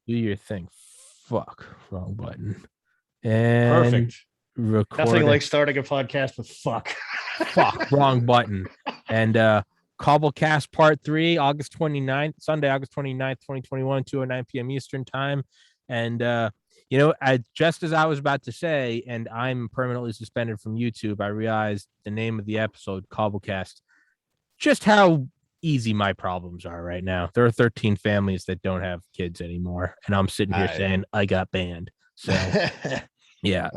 Do your thing. Fuck, wrong button. And Perfect. record. Nothing like starting a podcast with fuck. Fuck, wrong button. And Cobblecast Part 3, August 29th, Sunday, August 29th, 2021, 2:09 p.m. Eastern Time. And just as I was about to say, and I'm permanently suspended from YouTube, I realized the name of the episode, Cobblecast, just how easy my problems are right now. There are 13 families that don't have kids anymore, and I'm sitting here saying I got banned. So yeah,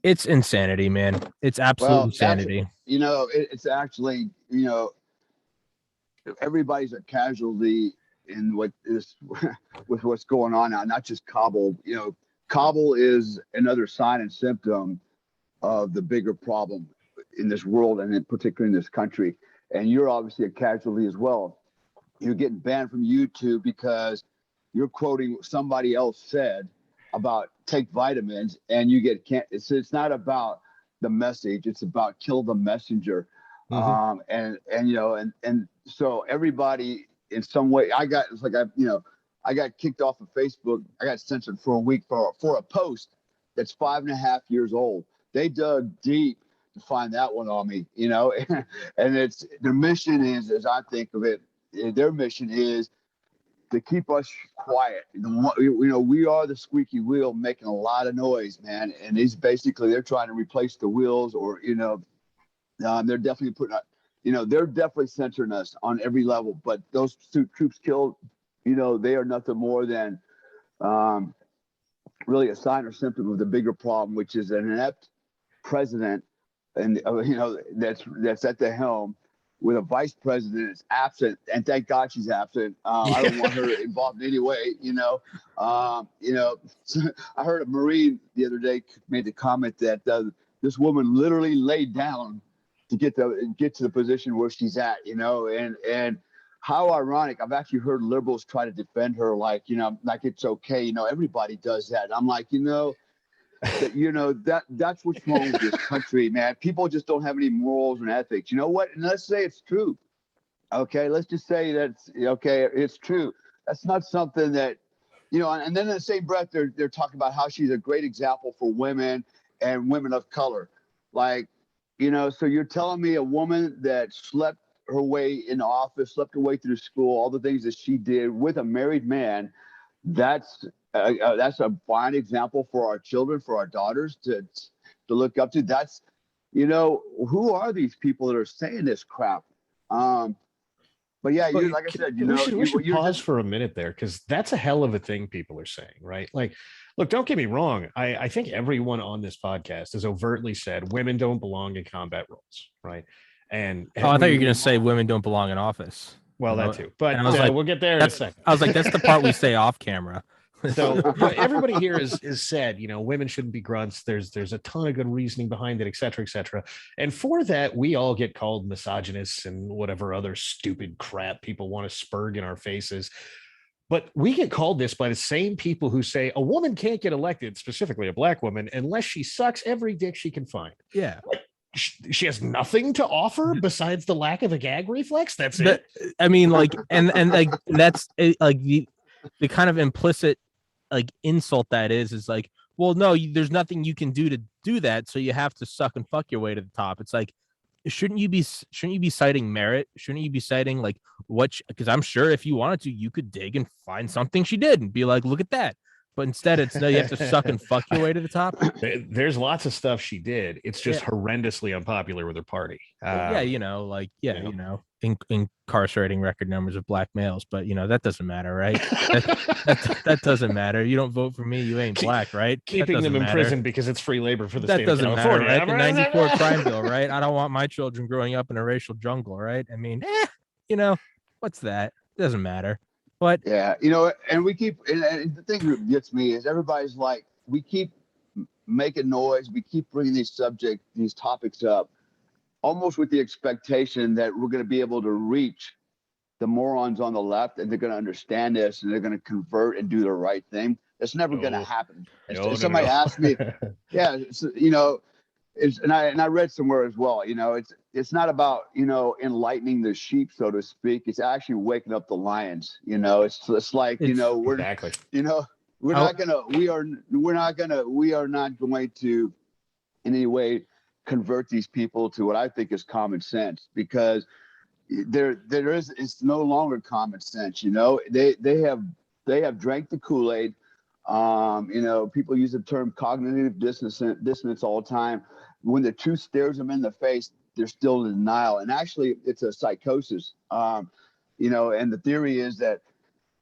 it's insanity, man. It's absolute insanity. It's actually, everybody's a casualty in what is with what's going on now, not just Kabul. Kabul is another sign and symptom of the bigger problem in this world, and in particular in this country. And you're obviously a casualty as well. You're getting banned from YouTube because you're quoting what somebody else said about take vitamins, and you get can't. It's not about the message; it's about kill the messenger. And so everybody in some way, I got kicked off of Facebook. I got censored for a week for a post that's 5.5 years old. They dug deep to find that one on me, and it's their mission is, as I think of it, their mission is to keep us quiet. We are the squeaky wheel making a lot of noise, man. And they're trying to replace the wheels, or they're definitely they're definitely censoring us on every level. But those two troops killed, they are nothing more than really a sign or symptom of the bigger problem, which is an inept president, and that's at the helm, with a vice president that's absent, and thank God she's absent. I don't want her involved in any way. I heard a Marine the other day made the comment that this woman literally laid down to get to the position where she's at. And how ironic. I've actually heard liberals try to defend her, like it's okay. Everybody does that. And I'm like, that's what's wrong with this country, man. People just don't have any morals and ethics. You know what? And let's say it's true. Okay, let's just say that's okay. It's true. That's not something that, And then in the same breath, they're talking about how she's a great example for women and women of color. Like, so you're telling me a woman that slept her way in the office, slept her way through school, all the things that she did with a married man, that's a fine example for our children, for our daughters to look up to. That's, who are these people that are saying this crap? But yeah, like I said, we should pause for a minute there, because that's a hell of a thing people are saying, right? Like, look, don't get me wrong. I think everyone on this podcast has overtly said women don't belong in combat roles, right? And I thought you were going to say women don't belong in office. Well, that too. But we'll get there in a second. I was like, that's the part we say off camera. So everybody here is said, women shouldn't be grunts. There's a ton of good reasoning behind it, et cetera, et cetera. And for that, we all get called misogynists and whatever other stupid crap people want to spurg in our faces. But we get called this by the same people who say a woman can't get elected, specifically a black woman, unless she sucks every dick she can find. Yeah. She has nothing to offer besides the lack of a gag reflex. That's it. I mean, like, and like, that's like the kind of implicit like insult that is like, well, no, there's nothing you can do to do that, so you have to suck and fuck your way to the top. It's like, shouldn't you be citing merit? Shouldn't you be citing like because I'm sure if you wanted to, you could dig and find something she did and be like, look at that. But instead, it's no, you have to suck and fuck your way to the top. There's lots of stuff she did. It's just horrendously unpopular with her party. Incarcerating record numbers of black males. But, that doesn't matter, right? that doesn't matter. You don't vote for me, you ain't black, right? Keeping them in prison because it's free labor for the state of California. Matter, right? The 94 crime bill, right? I don't want my children growing up in a racial jungle, right? I mean, what's that? It doesn't matter. But yeah, and we keep, and the thing that gets me is everybody's like, we keep making noise, we keep bringing these topics up, almost with the expectation that we're going to be able to reach the morons on the left, and they're going to understand this, and they're going to convert and do the right thing. That's never going to happen. Somebody asked me, I read somewhere as well, it's not about, enlightening the sheep, so to speak. It's actually waking up the lions. It's like, we're, exactly. we're not going to in any way convert these people to what I think is common sense, because it's no longer common sense. They have drank the Kool-Aid. People use the term cognitive dissonance all the time. When the truth stares them in the face, they're still in denial. And actually, it's a psychosis. And the theory is that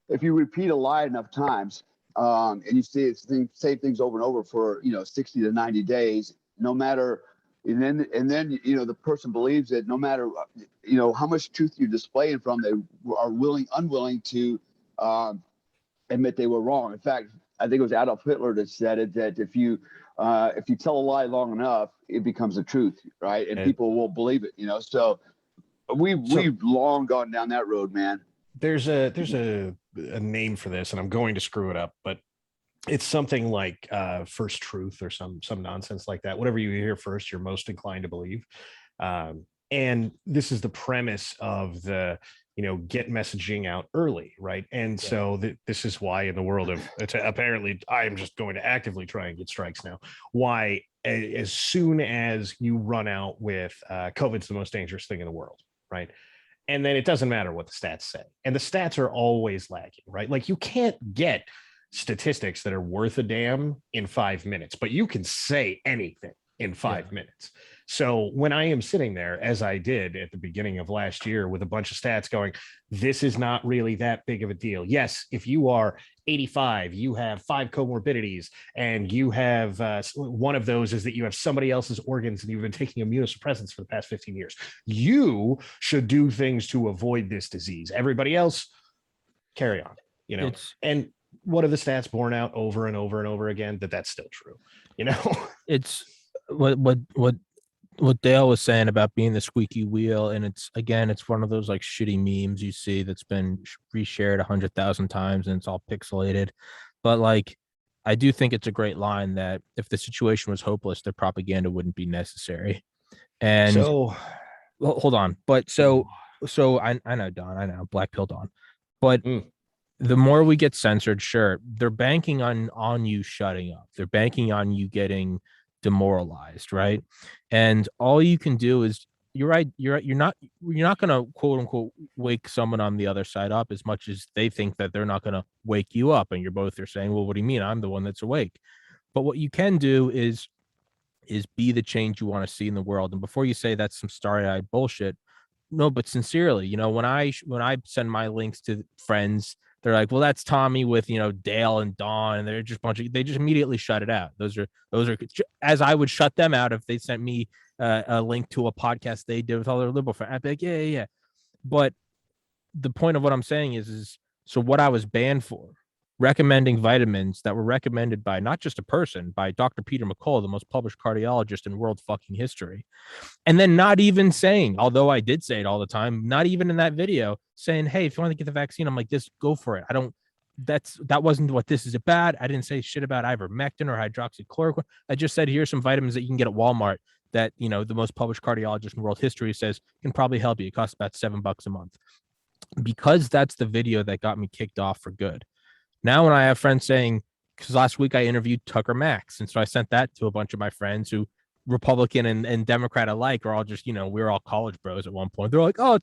if you repeat a lie enough times, and you say things over and over for 60 to 90 days, no matter, and then the person believes it, no matter how much truth you display in front, they are unwilling to admit they were wrong. In fact, I think it was Adolf Hitler that said it, that if you tell a lie long enough, it becomes the truth, right? And people will believe it, So we've long gone down that road, man. There's a name for this, and I'm going to screw it up, but it's something like first truth or some nonsense like that. Whatever you hear first, you're most inclined to believe. And this is the premise of the get messaging out early, right? And so this is why, in the world of apparently, I am just going to actively try and get strikes now. Why, as soon as you run out with COVID's the most dangerous thing in the world, right? And then it doesn't matter what the stats say, and the stats are always lagging, right? Like, you can't get statistics that are worth a damn in 5 minutes, but you can say anything in 5 minutes. So when I am sitting there, as I did at the beginning of last year, with a bunch of stats going, this is not really that big of a deal. Yes, if you are 85, you have 5 comorbidities, and you have one of those is that you have somebody else's organs and you've been taking immunosuppressants for the past 15 years. You should do things to avoid this disease. Everybody else, carry on, and what are the stats borne out over and over and over again? That's still true. It's what Dale was saying about being the squeaky wheel, and it's one of those like shitty memes you see that's been reshared 100,000 times, and it's all pixelated. But like, I do think it's a great line that if the situation was hopeless, their propaganda wouldn't be necessary. And so, well, hold on, but so I know, Don, I know, Black Pill Don, but the more we get censored, sure, they're banking on you shutting up. They're banking on you getting demoralized, right? And all you can do is, you're right, you're not going to quote unquote wake someone on the other side up as much as they think that they're not going to wake you up. And you're saying, well, what do you mean? I'm the one that's awake. But what you can do is be the change you want to see in the world. And before you say that's some starry-eyed bullshit, no, but sincerely, when I send my links to friends, they're like, well, that's Tommy with, Dale and Dawn, and they're just they just immediately shut it out. Those are as I would shut them out if they sent me a link to a podcast they did with all their liberal friends. I'd be like, yeah. But the point of what I'm saying is so what I was banned for, recommending vitamins that were recommended by not just a person, by Dr. Peter McCullough, the most published cardiologist in world fucking history. And then not even saying, although I did say it all the time, not even in that video saying, hey, if you want to get the vaccine, I'm like, this, go for it. That wasn't what this is about. I didn't say shit about ivermectin or hydroxychloroquine. I just said, here's some vitamins that you can get at Walmart that, the most published cardiologist in world history says can probably help you. It costs about $7 a month. Because that's the video that got me kicked off for good. Now, when I have friends saying, because last week I interviewed Tucker Max, and so I sent that to a bunch of my friends who, Republican and Democrat alike, are all just, we were all college bros at one point. They're like, oh,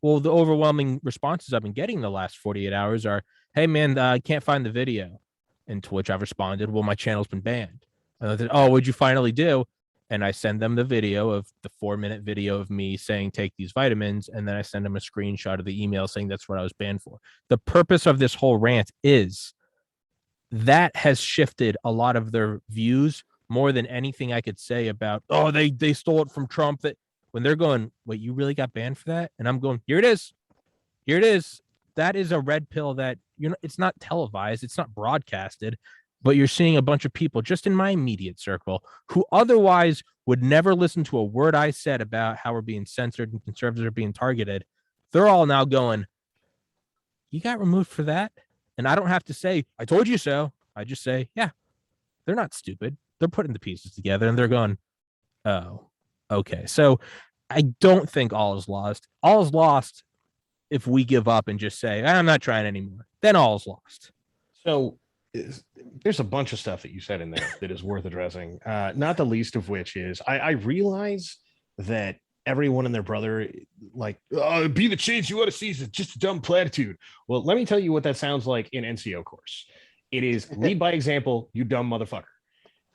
well, the overwhelming responses I've been getting the last 48 hours are, hey, man, I can't find the video. And to which I've responded, well, my channel's been banned. And they said, oh, what'd you finally do? And I send them the video of the 4-minute video of me saying, take these vitamins. And then I send them a screenshot of the email saying that's what I was banned for. The purpose of this whole rant is that has shifted a lot of their views more than anything I could say about, oh, they stole it from Trump. That when they're going, wait, you really got banned for that? And I'm going, here it is. That is a red pill that, it's not televised. It's not broadcasted. But you're seeing a bunch of people just in my immediate circle who otherwise would never listen to a word I said about how we're being censored and conservatives are being targeted. They're all now going, you got removed for that? And I don't have to say, I told you so. I just say, yeah, they're not stupid. They're putting the pieces together and they're going, Oh, okay. So I don't think all is lost. All is lost if we give up and just say, I'm not trying anymore. Then all is lost. So there's a bunch of stuff that you said in there that is worth addressing. Not the least of which is I realize that everyone and their brother, like, be the change you want to see is just a dumb platitude. Well, let me tell you what that sounds like in NCO course. It is lead by example, you dumb motherfucker.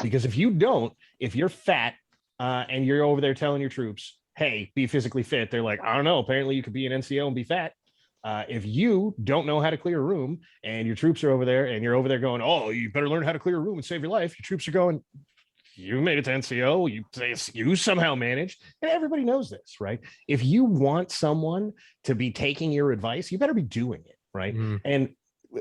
Because if you don't, if you're fat and you're over there telling your troops, hey, be physically fit, they're like, I don't know, apparently you could be an NCO and be fat. If you don't know how to clear a room and your troops are over there and you're over there going, oh, you better learn how to clear a room and save your life. Your troops are going, you made it to NCO. You somehow managed. And everybody knows this, right? If you want someone to be taking your advice, you better be doing it, right? And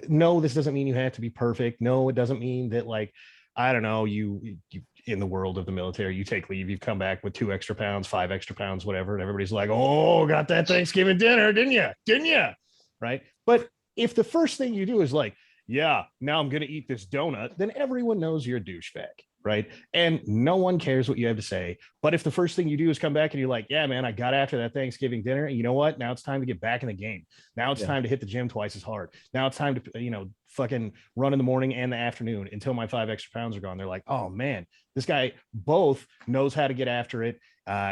no, this doesn't mean you have to be perfect. No, it doesn't mean that, like, I don't know, you in the world of the military, you take leave, you've come back with 2 extra pounds, 5 extra pounds, whatever. And everybody's like, oh, got that Thanksgiving dinner, didn't you? Didn't you? Right. But if the first thing you do is like, yeah, now I'm going to eat this donut, then everyone knows you're a douchebag. Right. And no one cares what you have to say. But if the first thing you do is come back and you're like, yeah, man, I got after that Thanksgiving dinner. And you know what? Now it's time to get back in the game. Now it's time to hit the gym twice as hard. Now it's time to, fucking run in the morning and the afternoon until my 5 extra pounds are gone. They're like, oh, man, this guy both knows how to get after it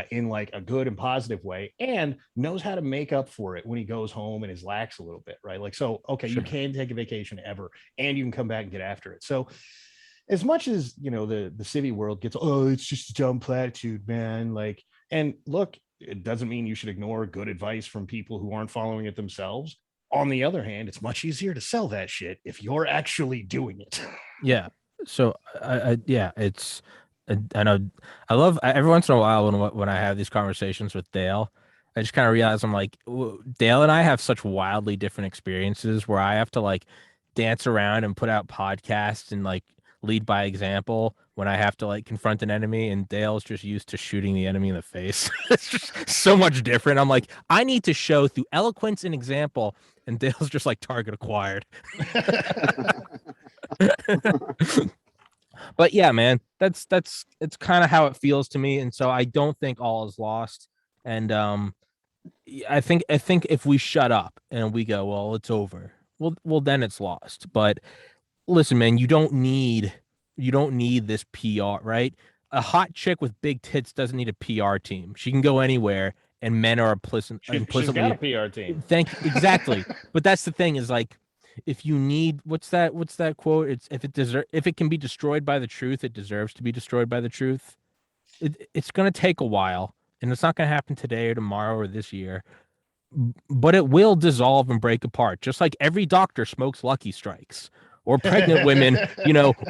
in like a good and positive way and knows how to make up for it when he goes home and is lax a little bit. Right. Like, so, okay, sure. You can take a vacation ever and you can come back and get after it. So, as much as the civvy world gets, oh, it's just a dumb platitude, man. Like, and look, it doesn't mean you should ignore good advice from people who aren't following it themselves. On the other hand, it's much easier to sell that shit if you're actually doing it. Yeah. So I know I love every once in a while when I have these conversations with Dale, I just kind of realize I'm like, Dale and I have such wildly different experiences where I have to like dance around and put out podcasts and like lead by example when I have to like confront an enemy, and Dale's just used to shooting the enemy in the face. It's just so much different. I'm like, I need to show through eloquence and example, and Dale's just like target acquired. But yeah, man, it's kind of how it feels to me, and so I don't think all is lost. And I think if we shut up and we go, well, it's over, well then it's lost. But listen, man, you don't need this PR, right? A hot chick with big tits doesn't need a PR team. She can go anywhere, and men are implicitly. She's got a PR team. Exactly. But that's the thing is like, if you need what's that quote? It's if it can be destroyed by the truth, it deserves to be destroyed by the truth. It's going to take a while, and it's not going to happen today or tomorrow or this year, but it will dissolve and break apart. Just like every doctor smokes Lucky Strikes, or pregnant women,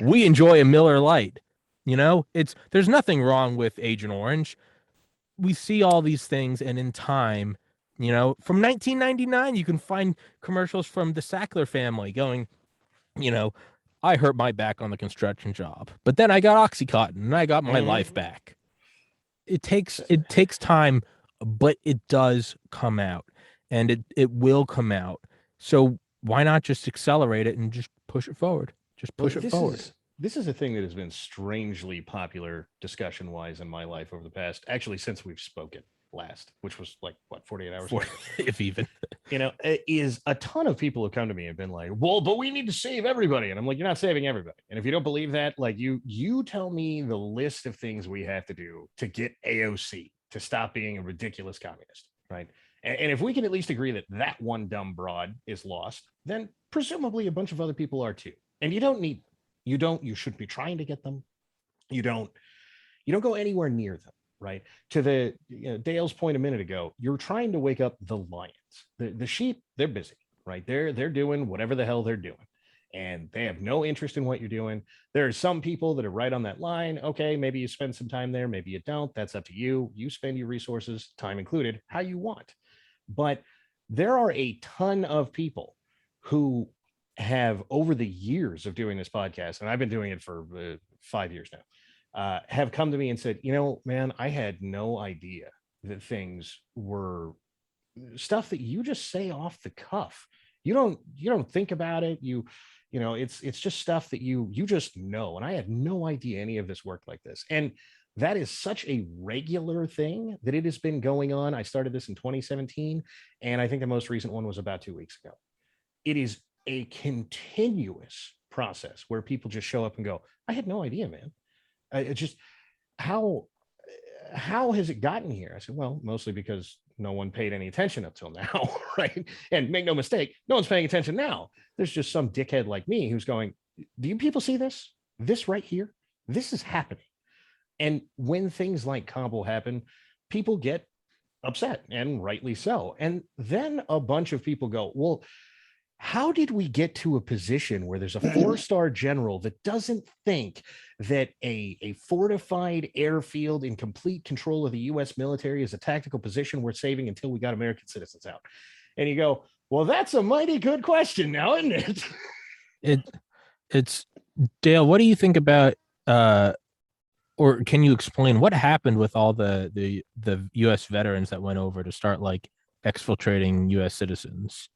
we enjoy a Miller Lite. There's nothing wrong with Agent Orange. We see all these things, and in time, from 1999, you can find commercials from the Sackler family going, I hurt my back on the construction job, but then I got Oxycontin and I got my life back. It takes time, but it does come out, and it will come out. So why not just accelerate it and just push it forward? Just push it forward. This is a thing that has been strangely popular discussion-wise in my life over the past, actually, since we've spoken last, which was like, what, 48 hours? 40, if even. Is a ton of people have come to me and been like, well, but we need to save everybody. And I'm like, you're not saving everybody. And if you don't believe that, like, you tell me the list of things we have to do to get AOC to stop being a ridiculous communist, right? And if we can at least agree that one dumb broad is lost, then presumably a bunch of other people are too. And you don't need them. You shouldn't be trying to get them. You don't go anywhere near them, right? To the Dale's point a minute ago, you're trying to wake up the lions. The sheep, they're busy, right? They're doing whatever the hell they're doing, and they have no interest in what you're doing. There are some people that are right on that line. Okay, maybe you spend some time there, maybe you don't. That's up to you. You spend your resources, time included, how you want. But there are a ton of people who have, over the years of doing this podcast, and I've been doing it for 5 years now, have come to me and said, man, I had no idea that things were stuff that you just say off the cuff. You don't think about it. It's just stuff that you just know. And I had no idea any of this worked like this. And that is such a regular thing that it has been going on. I started this in 2017, and I think the most recent one was about 2 weeks ago. It is a continuous process where people just show up and go, I had no idea, man. It's just how has it gotten here? I said, well, mostly because no one paid any attention up till now, right? And make no mistake, no one's paying attention now. There's just some dickhead like me who's going, do you people see this? This right here? This is happening. And when things like Kabul happen, people get upset, and rightly so. And then a bunch of people go, well, how did we get to a position where there's a 4-star general that doesn't think that a fortified airfield in complete control of the U.S. military is a tactical position worth saving until we got American citizens out? And you go, well, that's a mighty good question now, isn't it? It's Dale, what do you think about or can you explain what happened with all the U.S. veterans that went over to start like exfiltrating U.S. citizens?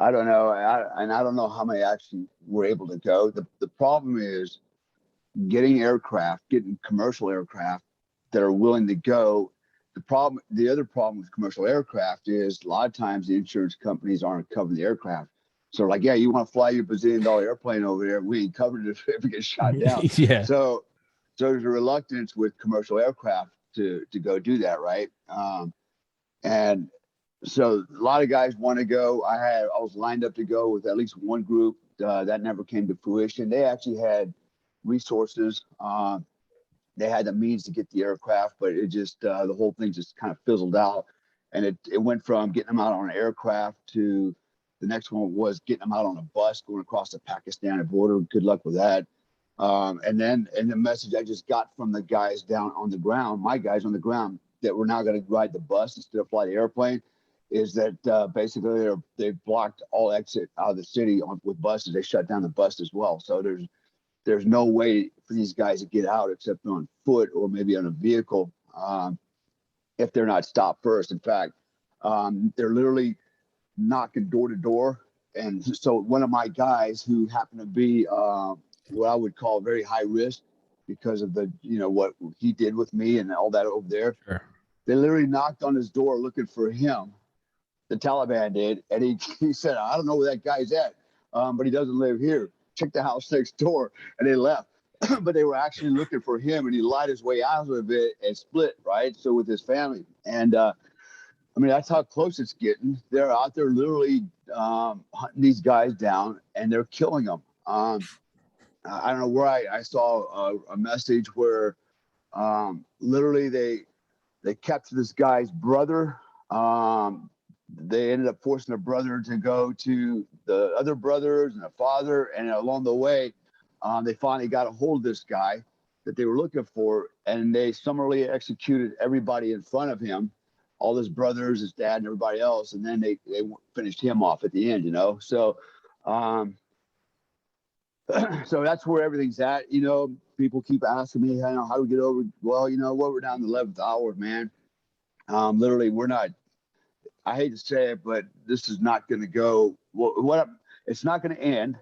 I don't know. And I don't know how many actually were able to go. The problem is getting commercial aircraft that are willing to go. The other problem with commercial aircraft is a lot of times the insurance companies aren't covering the aircraft. So like, yeah, you want to fly your bazillion-dollar airplane over there? We ain't covered it if it gets shot down. Yeah. So there's a reluctance with commercial aircraft to go do that, right? And so a lot of guys want to go. I was lined up to go with at least one group that never came to fruition. They actually had resources. They had the means to get the aircraft, but it just the whole thing just kind of fizzled out. And it went from getting them out on an aircraft to the next one was getting them out on a bus going across the Pakistani border. Good luck with that. And the message I just got from the guys down on the ground, my guys on the ground, that we're now going to ride the bus instead of fly the airplane, is that basically they blocked all exit out of the city with buses. They shut down the bus as well. So there's no way for these guys to get out except on foot or maybe on a vehicle if they're not stopped first. In fact, they're literally knocking door to door. And so one of my guys who happened to be what I would call very high risk because of what he did with me and all that over there. Sure. They literally knocked on his door looking for him. The Taliban did. And he said, I don't know where that guy's at, but he doesn't live here. Check the house next door. And they left. But they were actually looking for him, and he lied his way out of it and split, right? So with his family. And that's how close it's getting. They're out there literally hunting these guys down, and they're killing them. I don't know where I saw a message where literally they captured this guy's brother. They ended up forcing the brother to go to the other brothers and the father. And along the way, they finally got a hold of this guy that they were looking for. And they summarily executed everybody in front of him, all his brothers, his dad, and everybody else. And then they finished him off at the end, So, so that's where everything's at. People keep asking me, how do we get over? Well, we're down to the 11th hour, man. Literally, we're not. I hate to say it, but this is not going to go. It's not going to end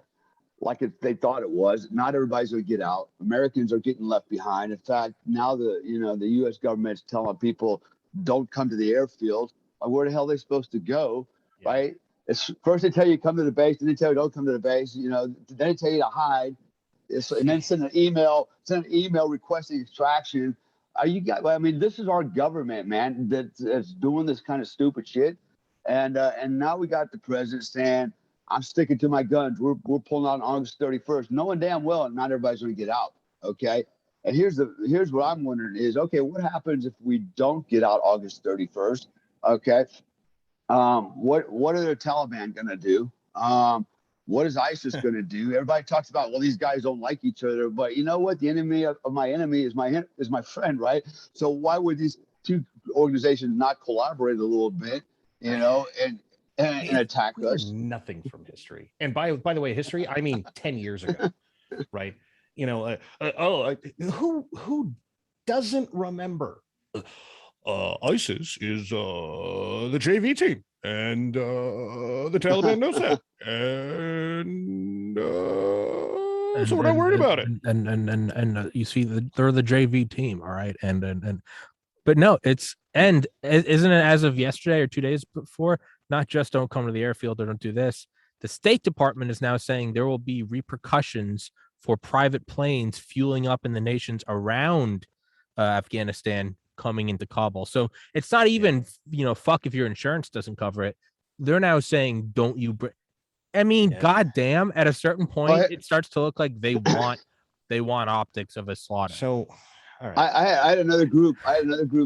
like they thought it was. Not everybody's going to get out. Americans are getting left behind. In fact, now the U.S. government's telling people don't come to the airfield. Where the hell are they supposed to go, right? It's first they tell you come to the base, then they tell you don't come to the base. Then they tell you to hide, and then send an email requesting extraction. This is our government, man, that's doing this kind of stupid shit. And now we got the president saying, I'm sticking to my guns. We're pulling out on August 31st, knowing damn well not everybody's going to get out. Okay. And here's what I'm wondering is, okay, what happens if we don't get out August 31st? Okay. What are the Taliban going to do? What is ISIS going to do? Everybody talks about, well, these guys don't like each other, but you know what? The enemy of my enemy is my friend, right? So why would these two organizations not collaborate a little bit, and attack us? Nothing from history. And by the way, history, I mean 10 years ago, right? Who doesn't remember? ISIS is the JV team, and the Taliban knows that. And so we're not worried about it. And you see they're the JV team, all right. And but no, isn't it as of yesterday or 2 days before? Not just don't come to the airfield or don't do this. The State Department is now saying there will be repercussions for private planes fueling up in the nations around Afghanistan coming into Kabul. So it's not even, fuck if your insurance doesn't cover it. They're now saying, don't you goddamn, at a certain point, it starts to look like they want optics of a slaughter. So, all right. I had another group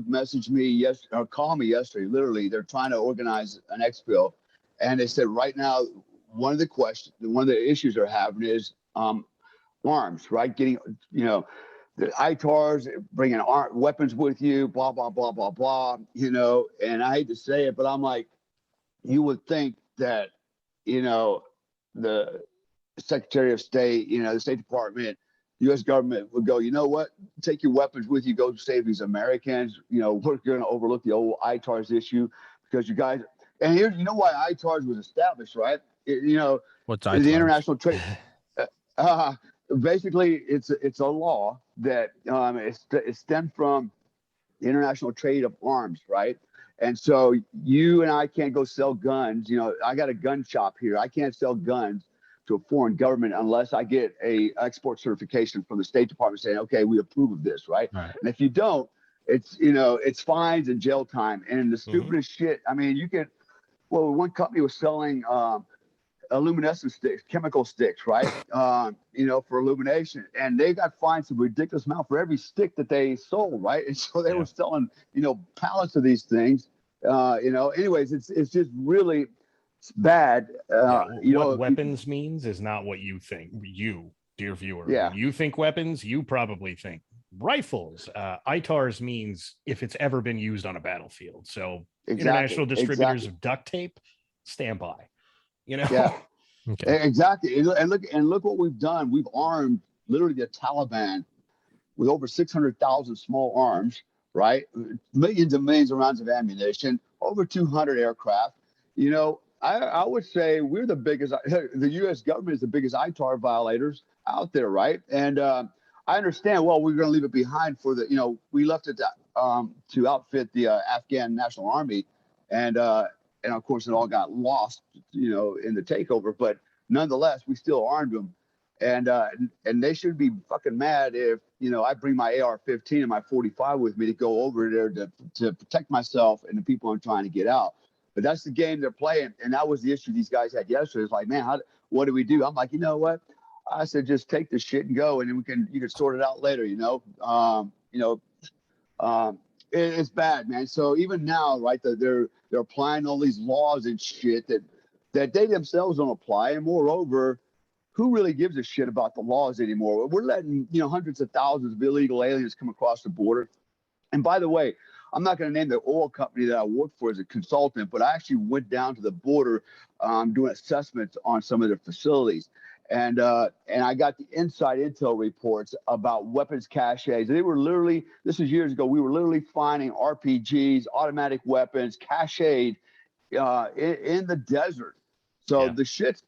message me or call me yesterday. Literally, they're trying to organize an expo, and they said right now one of the issues they're having is arms, right? Getting the ITARs, bringing weapons with you, blah blah blah blah blah. And I hate to say it, but I'm like, you would think that the Secretary of State, the State Department, U.S. government would go, you know what? Take your weapons with you. Go save these Americans. We're going to overlook the old ITARs issue because you guys. And here's, why ITARs was established, right? What's ITARs? The international trade. Basically, it's a law that it stemmed from the international trade of arms, right? And so you and I can't go sell guns. I got a gun shop here. I can't sell guns to a foreign government unless I get a export certification from the State Department saying, okay, we approve of this, right? And if you don't, it's fines and jail time. And the stupidest shit, one company was selling luminescent sticks, chemical sticks, right? For illumination. And they got fined some ridiculous amount for every stick that they sold, right? And so they were selling, pallets of these things. Anyways, it's just really bad. What weapons means is not what you think. You, dear viewer, when you think weapons, you probably think rifles. ITARs means if it's ever been used on a battlefield. So international distributors of duct tape, stand by. Okay. Exactly. And look what we've done. We've armed literally the Taliban with over 600,000 small arms, right? Millions and millions of rounds of ammunition, over 200 aircraft. I would say we're the biggest. The U.S. government is the biggest ITAR violators out there, right? And I understand. Well, we're going to leave it behind for the. We left it to outfit the Afghan National Army, and of course it all got lost, in the takeover. But nonetheless, we still armed them, and they should be fucking mad if I bring my AR-15 and my 45 with me to go over there to protect myself and the people I'm trying to get out. But that's the game they're playing, and that was the issue these guys had yesterday. It's like, man, what do we do? I'm like, you know what? I said, just take the shit and go, and then you can sort it out later. It's bad, man. So even now, right, they're applying all these laws and shit that they themselves don't apply, and moreover, who really gives a shit about the laws anymore? We're letting hundreds of thousands of illegal aliens come across the border. And by the way, I'm not going to name the oil company that I worked for as a consultant, but I actually went down to the border doing assessments on some of their facilities. And I got the inside intel reports about weapons caches. They were literally, this was years ago, we were literally finding RPGs, automatic weapons, cached in the desert. So the shit's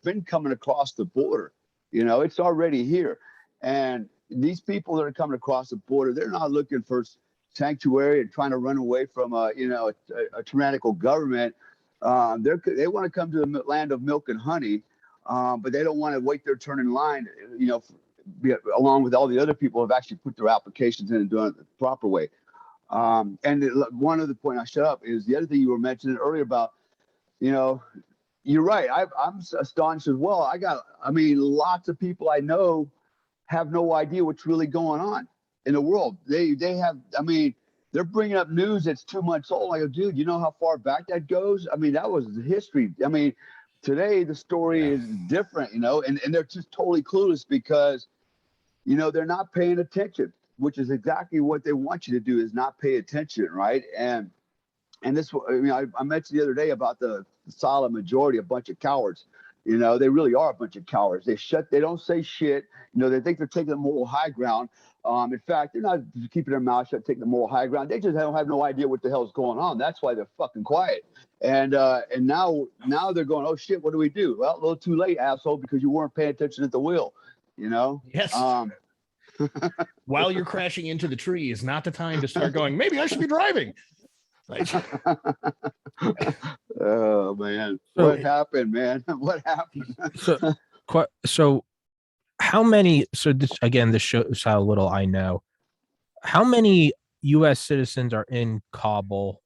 been coming across the border. It's already here. And these people that are coming across the border, they're not looking for sanctuary and trying to run away from a tyrannical government. They want to come to the land of milk and honey, but they don't want to wait their turn in line, along with all the other people who have actually put their applications in and done it the proper way. And one other point I shut up is the other thing you were mentioning earlier about, you're right. I'm astonished as well. Lots of people I know have no idea what's really going on in the world. They have, they're bringing up news that's 2 months old. Like, dude, you know how far back that goes? That was history. Today the story is different, and they're just totally clueless because, they're not paying attention, which is exactly what they want you to do, is not pay attention, right? And this, I mentioned the other day about the solid majority, a bunch of cowards. They really are a bunch of cowards. They don't say shit. They think they're taking the moral high ground. In fact, they're not keeping their mouth shut, taking the moral high ground. They just don't have no idea what the hell's going on. That's why they're fucking quiet. And now they're going, oh shit, what do we do? Well, a little too late, asshole, because you weren't paying attention at the wheel. you know? Yes. While you're crashing into the tree is not the time to start going, maybe I should be driving. Like, oh man, what happened, man? What happened? So how many? So this again, this shows how little I know. How many U.S. citizens are in Kabul?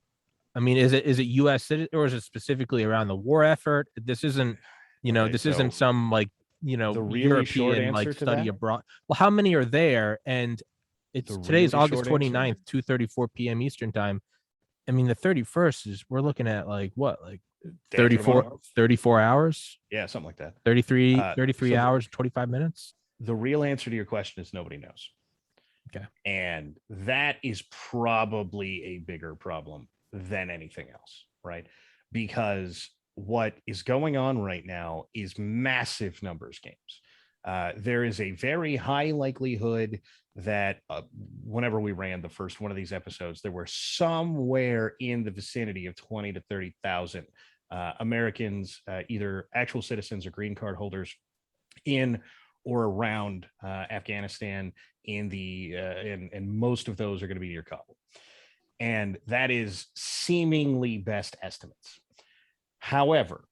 I mean, is it U.S. citizen or is it specifically around the war effort? This isn't, this isn't some like the really European like study abroad. Well, how many are there? And it's today's August 29th, 2:34 p.m. Eastern time. I mean, the 31st is we're looking at like what, like 34 hours? Yeah, something like that. 33 hours, 25 minutes. The real answer to your question is nobody knows. Okay. And that is probably a bigger problem than anything else, right? Because what is going on right now is massive numbers games. There is a very high likelihood that whenever we ran the first one of these episodes, there were somewhere in the vicinity of 20 to 30,000 Americans, either actual citizens or green card holders in or around Afghanistan and most of those are going to be near Kabul. And that is seemingly best estimates. However,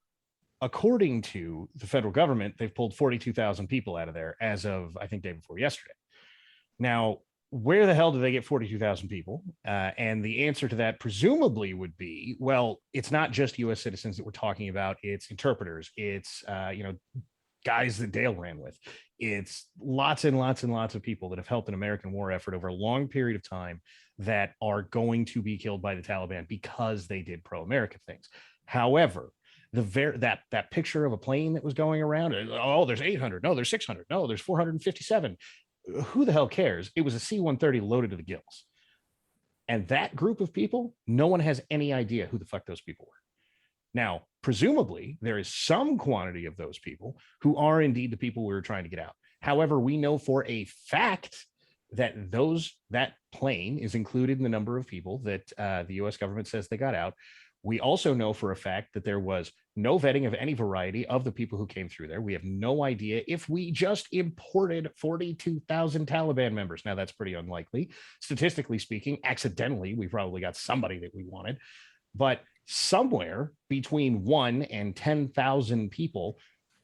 according to the federal government, they've pulled 42,000 people out of there as of, I think, day before yesterday. Now, where the hell do they get 42,000 people? And the answer to that presumably would be, well, it's not just U.S. citizens that we're talking about. It's interpreters. It's, guys that Dale ran with. It's lots and lots and lots of people that have helped an American war effort over a long period of time that are going to be killed by the Taliban because they did pro-American things. However, that picture of a plane that was going around, oh, there's 800, no, there's 600, no, there's 457. Who the hell cares? It was a C-130 loaded to the gills. And that group of people, no one has any idea who the fuck those people were. Now, presumably, there is some quantity of those people who are indeed the people we were trying to get out. However, we know for a fact that that plane is included in the number of people that the U.S. government says they got out. We also know for a fact that there was no vetting of any variety of the people who came through there. We have no idea if we just imported 42,000 Taliban members. Now, that's pretty unlikely. Statistically speaking, accidentally, we probably got somebody that we wanted. But somewhere between 1 and 10,000 people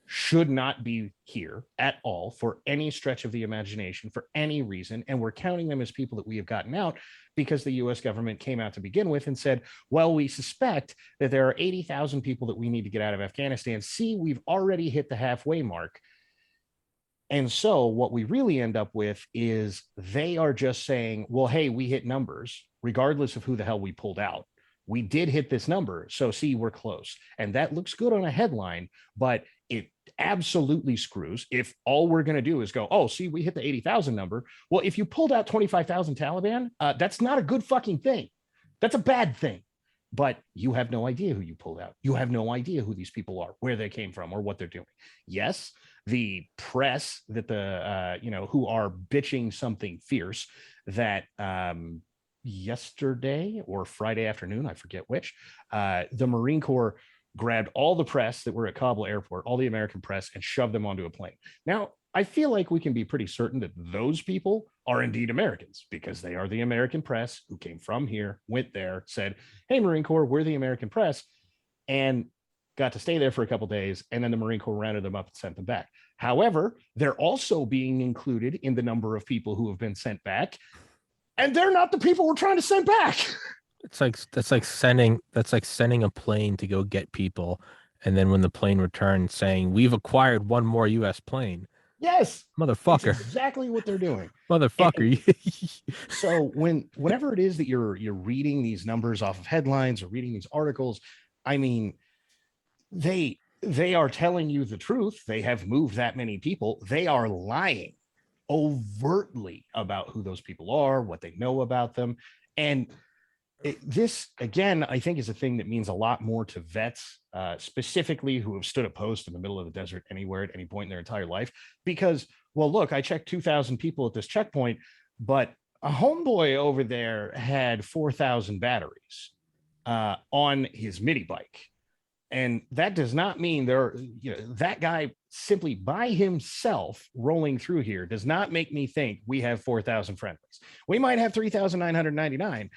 should not be here at all for any stretch of the imagination, for any reason. And we're counting them as people that we have gotten out because the U.S. government came out to begin with and said, well, we suspect that there are 80,000 people that we need to get out of Afghanistan. See, we've already hit the halfway mark. And so what we really end up with is they are just saying, well, hey, we hit numbers, regardless of who the hell we pulled out. We did hit this number. So see, we're close. And that looks good on a headline, but it absolutely screws if all we're going to do is go, oh, see, we hit the 80,000 number. Well, if you pulled out 25,000 Taliban, that's not a good fucking thing. That's a bad thing. But you have no idea who you pulled out. You have no idea who these people are, where they came from, or what they're doing. Yes, the press that who are bitching something fierce that yesterday or Friday afternoon, I forget which, the Marine Corps grabbed all the press that were at Kabul airport, all the American press, and shoved them onto a plane. Now, I feel like we can be pretty certain that those people are indeed Americans because they are the American press who came from here, went there, said, hey, Marine Corps, we're the American press, and got to stay there for a couple of days. And then the Marine Corps rounded them up and sent them back. However, they're also being included in the number of people who have been sent back. And they're not the people we're trying to send back. That's like sending a plane to go get people, and then when the plane returns, saying we've acquired one more U.S. plane. Yes, motherfucker. That's exactly what they're doing, motherfucker. So whenever it is that you're reading these numbers off of headlines or reading these articles, I mean, they are telling you the truth. They have moved that many people. They are lying overtly about who those people are, what they know about them. And this, again, I think is a thing that means a lot more to vets, specifically who have stood a post in the middle of the desert anywhere at any point in their entire life. Because, well, look, I checked 2,000 people at this checkpoint, but a homeboy over there had 4,000 batteries on his mini bike. And that does not mean that guy simply by himself rolling through here does not make me think we have 4,000 friendlies. We might have 3,999,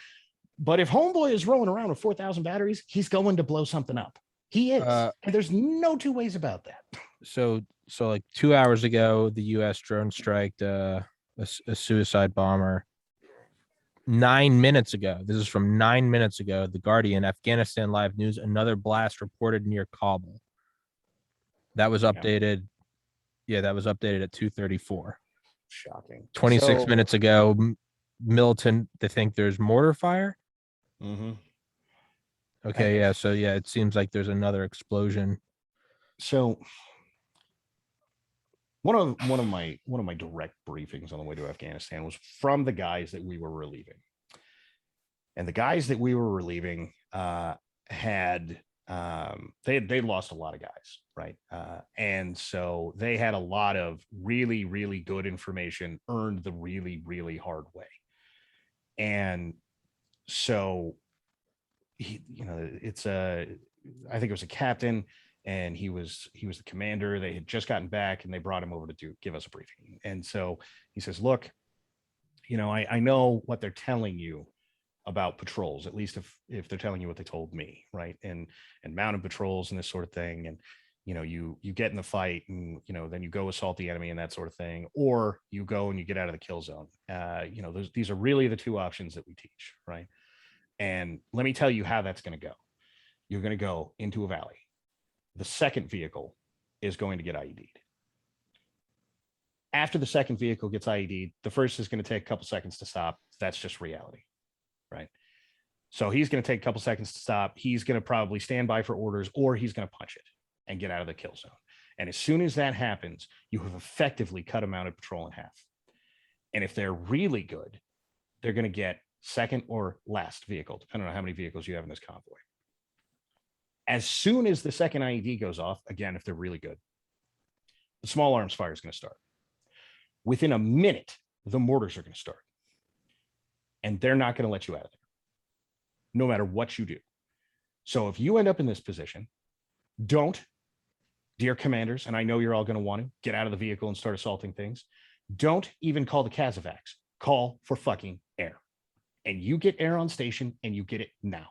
but if homeboy is rolling around with 4,000 batteries, he's going to blow something up. He is. And there's no two ways about that. So like 2 hours ago, the U.S. drone striked a suicide bomber. 9 minutes ago, this is from 9 minutes ago, The Guardian, Afghanistan Live News, another blast reported near Kabul. That was updated. Yeah, that was updated at 2:34. Shocking. 26 minutes ago, militant, they think there's mortar fire. Mm-hmm. Okay, yeah. So yeah, it seems like there's another explosion. So one of my direct briefings on the way to Afghanistan was from the guys that we were relieving. And the guys that we were relieving had they lost a lot of guys, right? And so they had a lot of really, really good information earned the really, really hard way. And so I think it was a captain, and he was the commander. They had just gotten back, and they brought him over to give us a briefing. And so he says, look, I know what they're telling you about patrols, at least if they're telling you what they told me, right? And mounted patrols and this sort of thing. And you get in the fight, and then you go assault the enemy and that sort of thing, or you go and you get out of the kill zone. These are really the two options that we teach, right? And let me tell you how that's going to go. You're going to go into a valley. The second vehicle is going to get IED'd. After the second vehicle gets IED'd, the first is going to take a couple seconds to stop. That's just reality, right? So he's going to take a couple seconds to stop. He's going to probably stand by for orders, or he's going to punch it and get out of the kill zone. And as soon as that happens, you have effectively cut a mounted patrol in half. And if they're really good, they're going to get second or last vehicle, depending on how many vehicles you have in this convoy. As soon as the second IED goes off, again, if they're really good, the small arms fire is going to start. Within a minute, the mortars are going to start. And they're not going to let you out of there, no matter what you do. So if you end up in this position, don't, dear commanders, and I know you're all going to want to get out of the vehicle and start assaulting things, don't even call the Casevacs. Call for fucking air. And you get air on station, and you get it now.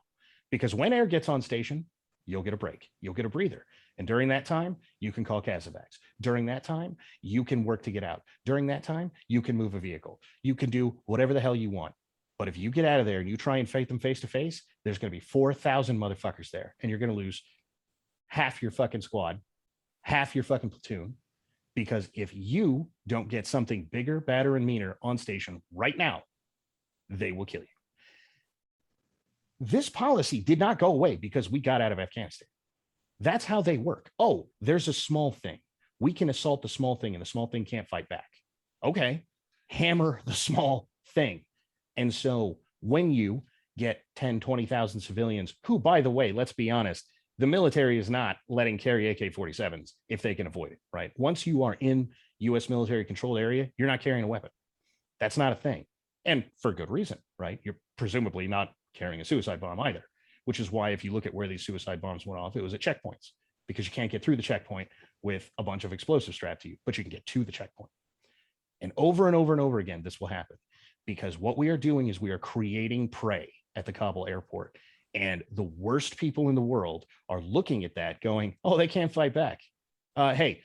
Because when air gets on station, you'll get a break. You'll get a breather. And during that time, you can call Casevacs. During that time, you can work to get out. During that time, you can move a vehicle. You can do whatever the hell you want. But if you get out of there and you try and fight them face to face, there's going to be 4,000 motherfuckers there. And you're going to lose half your fucking squad, half your fucking platoon. Because if you don't get something bigger, badder, and meaner on station right now, they will kill you. This policy did not go away because we got out of Afghanistan. That's how they work. Oh, there's a small thing. We can assault the small thing, and the small thing can't fight back. Okay, hammer the small thing. And so when you get 10, 20,000 civilians, who, by the way, let's be honest, the military is not letting carry AK-47s if they can avoid it, right? Once you are in U.S. military controlled area, you're not carrying a weapon. That's not a thing. And for good reason, right? You're presumably not carrying a suicide bomb either, which is why if you look at where these suicide bombs went off, it was at checkpoints, because you can't get through the checkpoint with a bunch of explosives strapped to you, but you can get to the checkpoint. And over and over and over again, this will happen, because what we are doing is we are creating prey at the Kabul airport. And the worst people in the world are looking at that going, oh, they can't fight back. Hey,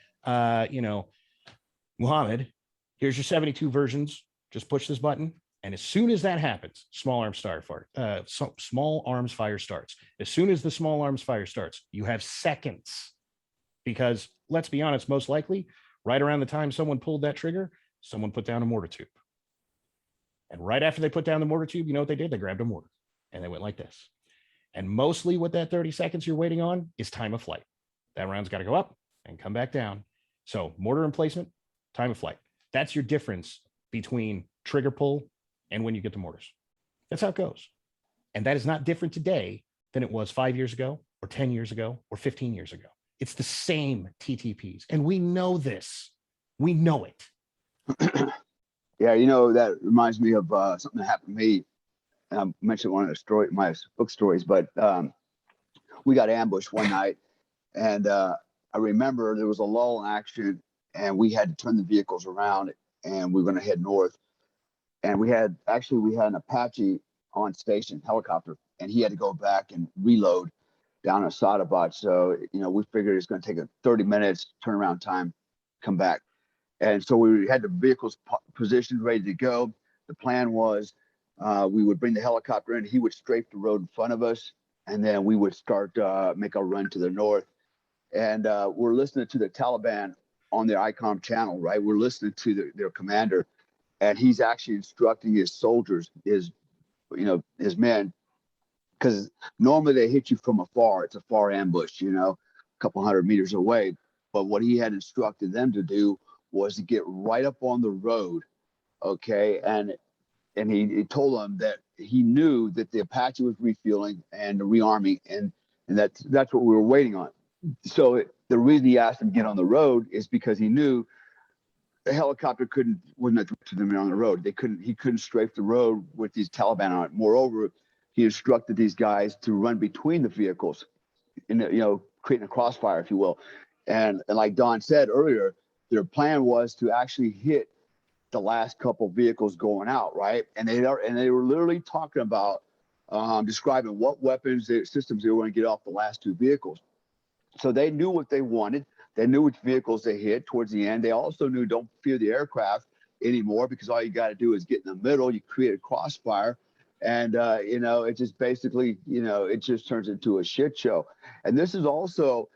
Muhammad, here's your 72 versions. Just push this button. And as soon as that happens, small arms fire starts. As soon as the small arms fire starts, you have seconds, because let's be honest, most likely right around the time someone pulled that trigger, someone put down a mortar tube. And right after they put down the mortar tube, you know what they did? They grabbed a mortar and they went like this. And mostly what that 30 seconds you're waiting on is time of flight. That round's got to go up and come back down. So mortar emplacement, time of flight. That's your difference between trigger pull and when you get the mortars. That's how it goes. And that is not different today than it was 5 years ago or 10 years ago or 15 years ago. It's the same TTPs. And we know this. We know it. Yeah, that reminds me of something that happened to me. I mentioned one of my book stories, but we got ambushed one night, and I remember there was a lull in action, and we had to turn the vehicles around, and we were going to head north. And we had an Apache on station, helicopter, and he had to go back and reload down at Sadabot. So, we figured it's going to take 30 minutes turnaround time, come back. And so we had the vehicles positioned, ready to go. The plan was we would bring the helicopter in. He would strafe the road in front of us, and then we would start make our run to the north. And we're listening to the Taliban on their ICOM channel, right? We're listening to their commander, and he's actually instructing his soldiers, his men, because normally they hit you from afar. It's a far ambush, a couple hundred meters away. But what he had instructed them to do was to get right up on the road, okay? And he told them that he knew that the Apache was refueling and rearming, and that's what we were waiting on. So the reason he asked them to get on the road is because he knew the helicopter wouldn't to them on the road. He couldn't strafe the road with these Taliban on it. Moreover, he instructed these guys to run between the vehicles, creating a crossfire, if you will. And like Don said earlier, their plan was to actually hit the last couple vehicles going out, right? And they were literally talking about describing what weapons, systems they were going to get off the last two vehicles. So they knew what they wanted. They knew which vehicles they hit towards the end. They also knew don't fear the aircraft anymore, because all you got to do is get in the middle. You create a crossfire, and it just basically, it just turns into a shit show. And this is also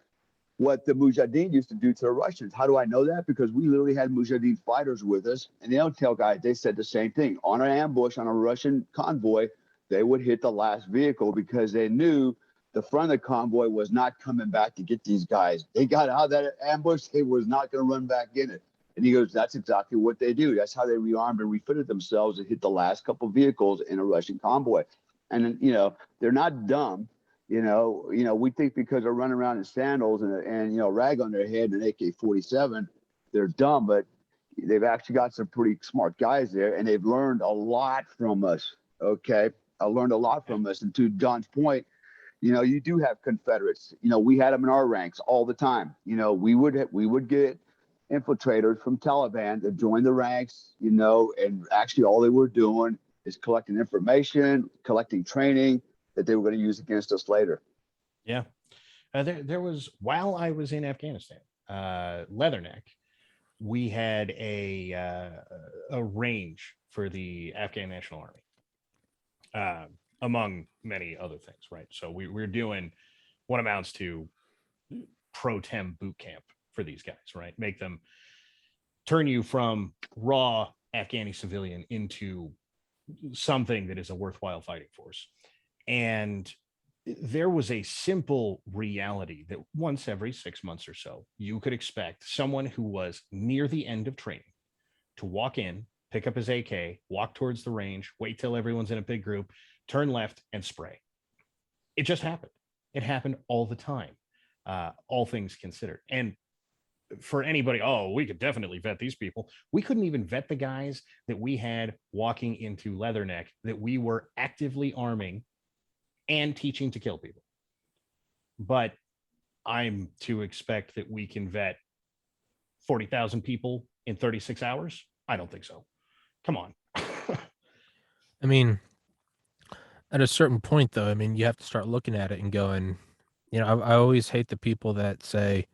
what the Mujahideen used to do to the Russians. How do I know that? Because we literally had Mujahideen fighters with us, and the intel guys, they said the same thing. On an ambush on a Russian convoy, they would hit the last vehicle because they knew the front of the convoy was not coming back to get these guys. They got out of that ambush. They was not going to run back in it. And he goes, that's exactly what they do. That's how they rearmed and refitted themselves and hit the last couple vehicles in a Russian convoy. And, they're not dumb. We think because they're running around in sandals and a rag on their head and an AK-47, they're dumb, but they've actually got some pretty smart guys there, and they've learned a lot from us. Okay. I learned a lot from us. And to Don's point, you do have Confederates. We had them in our ranks all the time. We would get infiltrators from Taliban to join the ranks, and actually all they were doing is collecting information, collecting training that they were going to use against us later. Yeah. There was, while I was in Afghanistan, Leatherneck, we had a range for the Afghan National Army, among many other things, right? So we're doing what amounts to pro tem boot camp for these guys, right? Make them turn you from raw Afghani civilian into something that is a worthwhile fighting force. And there was a simple reality that once every 6 months or so, you could expect someone who was near the end of training to walk in, pick up his AK, walk towards the range, wait till everyone's in a big group, turn left and spray. It just happened. It happened all the time, all things considered. And for anybody, we could definitely vet these people. We couldn't even vet the guys that we had walking into Leatherneck that we were actively arming and teaching to kill people. But I'm to expect that we can vet 40,000 people in 36 hours? I don't think so. Come on. I mean, at a certain point, though, you have to start looking at it and going, I always hate the people that say,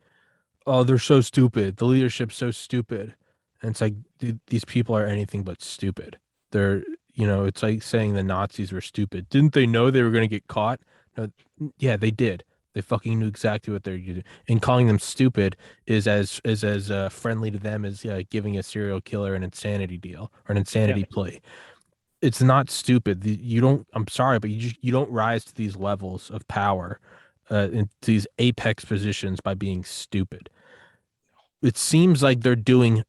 oh, they're so stupid. The leadership's so stupid. And it's like, dude, these people are anything but stupid. They're, it's like saying the Nazis were stupid. Didn't they know they were going to get caught? No, yeah, they did. They fucking knew exactly what they're doing. And calling them stupid is as friendly to them as giving a serial killer an insanity deal or an insanity plea. It's not stupid. I'm sorry, but you don't rise to these levels of power, into these apex positions by being stupid. It seems like they're doing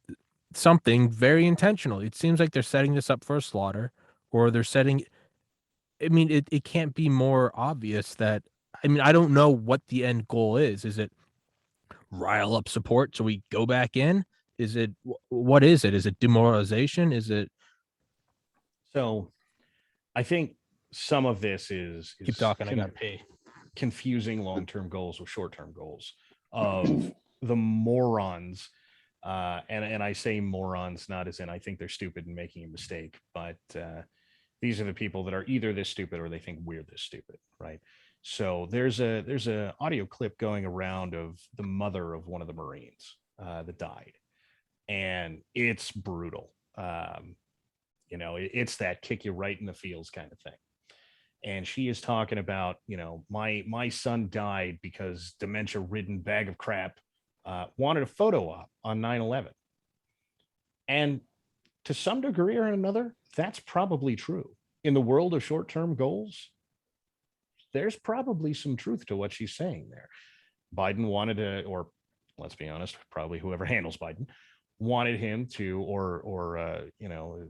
something very intentional. It seems like they're setting this up for a slaughter, or they're setting. It can't be more obvious that. I don't know what the end goal is. Is it rile up support so we go back in? Is it what is it? Is it demoralization? Is it? So, I think some of this is Keep talking. I got to pee. confusing long-term goals with short-term goals of the morons. And I say morons not as in I think they're stupid and making a mistake, but these are the people that are either this stupid or they think we're this stupid, right? So there's a audio clip going around of the mother of one of the Marines that died, and it's brutal. You know, it's that kick you right in the feels kind of thing. And she is talking about, you know, my son died because dementia-ridden bag of crap wanted a photo op on 9/11. And to some degree or another, that's probably true. In the world of short-term goals, there's probably some truth to what she's saying there. Biden wanted to, or let's be honest, probably whoever handles Biden wanted him to, or you know,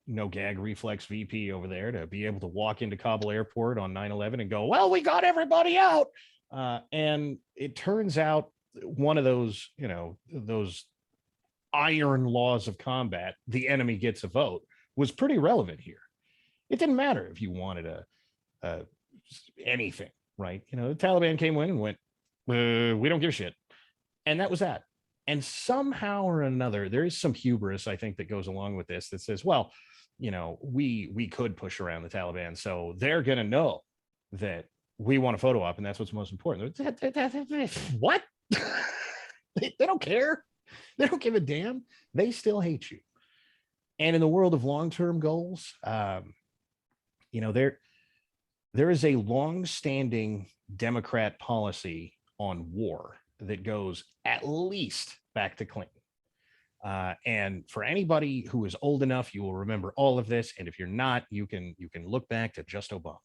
no gag reflex VP over there to be able to walk into Kabul airport on 9/11 and go, well, we got everybody out. And it turns out one of those, you know, those iron laws of combat, the enemy gets a vote, was pretty relevant here. It didn't matter if you wanted anything, right? You know, the Taliban came in and went, we don't give a shit. And that was that. And somehow or another, there is some hubris, I think, that goes along with this that says, well, you know, we could push around the Taliban, so they're going to know that we want a photo op, and that's what's most important. What? They don't care. They don't give a damn. They still hate you. And in the world of long-term goals, you know, there is a long-standing Democrat policy on war that goes at least back to Clinton. And for anybody who is old enough, you will remember all of this. And if you're not, you can look back to just Obama,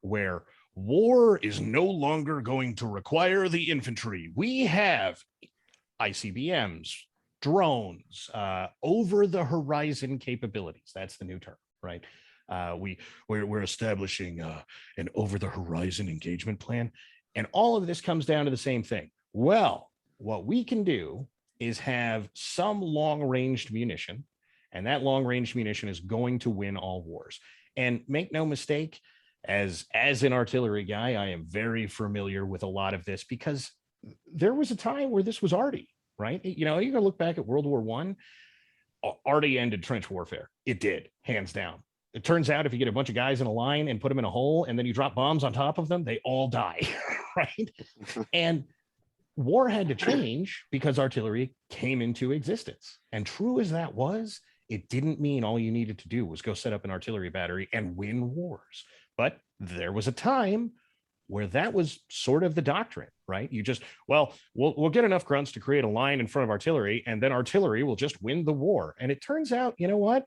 where war is no longer going to require the infantry. We have ICBMs, drones, over the horizon capabilities. That's the new term, right? We're establishing an over the horizon engagement plan. And all of this comes down to the same thing. Well, what we can do is have some long-range munition, and that long-range munition is going to win all wars. And make no mistake, as an artillery guy, I am very familiar with a lot of this because there was a time where this was arty, right? You know, you can look back at World War I, arty ended trench warfare. It did, hands down. It turns out if you get a bunch of guys in a line and put them in a hole and then you drop bombs on top of them, they all die, right? And war had to change because artillery came into existence. And true as that was, it didn't mean all you needed to do was go set up an artillery battery and win wars. But there was a time where that was sort of the doctrine, right? You just, well, we'll get enough grunts to create a line in front of artillery, and then artillery will just win the war. And it turns out, you know what?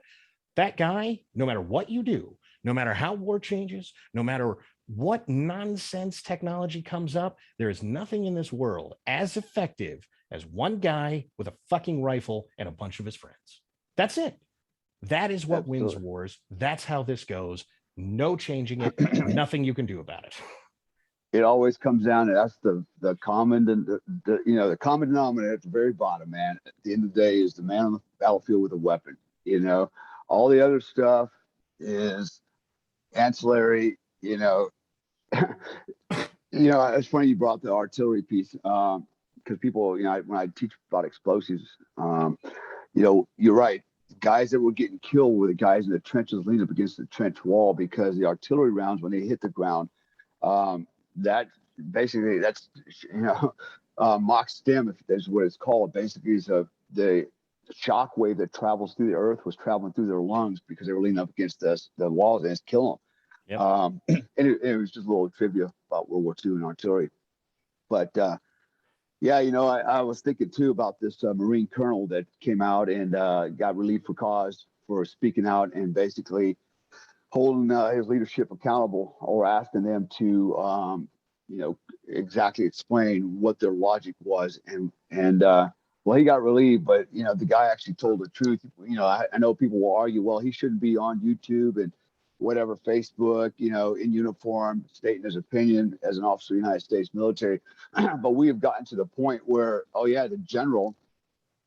That guy, no matter what you do, no matter how war changes, no matter what nonsense technology comes up, there is nothing in this world as effective as one guy with a fucking rifle and a bunch of his friends. That's it. That is what wins wars. That's how this goes. No changing it. Nothing you can do about it. It always comes down to that's the common the common denominator at the very bottom, man. At the end of the day, is the man on the battlefield with a weapon. You know, all the other stuff is ancillary. You know, it's funny you brought the artillery piece because people, you know, when I teach about explosives, you're right. Guys that were getting killed were the guys in the trenches leaning up against the trench wall because the artillery rounds, when they hit the ground, that's Mach stem, if that's what it's called. Basically, is the shock wave that travels through the earth was traveling through their lungs because they were leaning up against the walls and it's killing them. Yep. And it was just a little trivia about World War II and artillery. But yeah, you know, I was thinking too about this Marine colonel that came out and got relieved for cause for speaking out and basically holding his leadership accountable or asking them to, exactly explain what their logic was. And well, he got relieved, but, you know, the guy actually told the truth. You know, I know people will argue, well, he shouldn't be on YouTube and whatever, Facebook, you know, in uniform, stating his opinion as an officer of the United States military. But we have gotten to the point where, oh yeah, the general,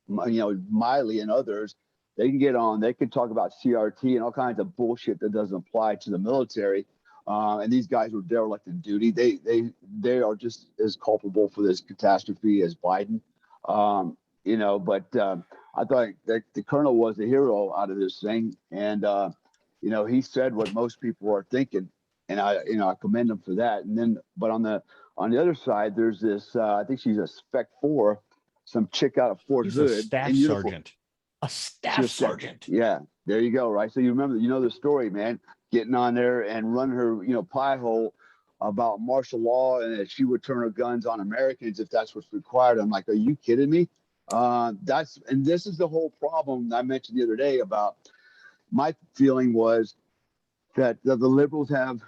you know, Miley and others, they can get on, they can talk about CRT and all kinds of bullshit that doesn't apply to the military And these guys were derelict in duty. They are just as culpable for this catastrophe as Biden. But I thought that the colonel was the hero out of this thing, and he said what most people are thinking, and I commend him for that. And then, but on the other side, there's this. I think she's a Spec 4, some chick out of Fort Hood, a staff sergeant. A staff sergeant. Yeah, there you go. Right. So you remember, the story, man, getting on there and running her, pie hole about martial law and that she would turn her guns on Americans if that's what's required. I'm like, are you kidding me? And this is the whole problem I mentioned the other day about my feeling was that the liberals have,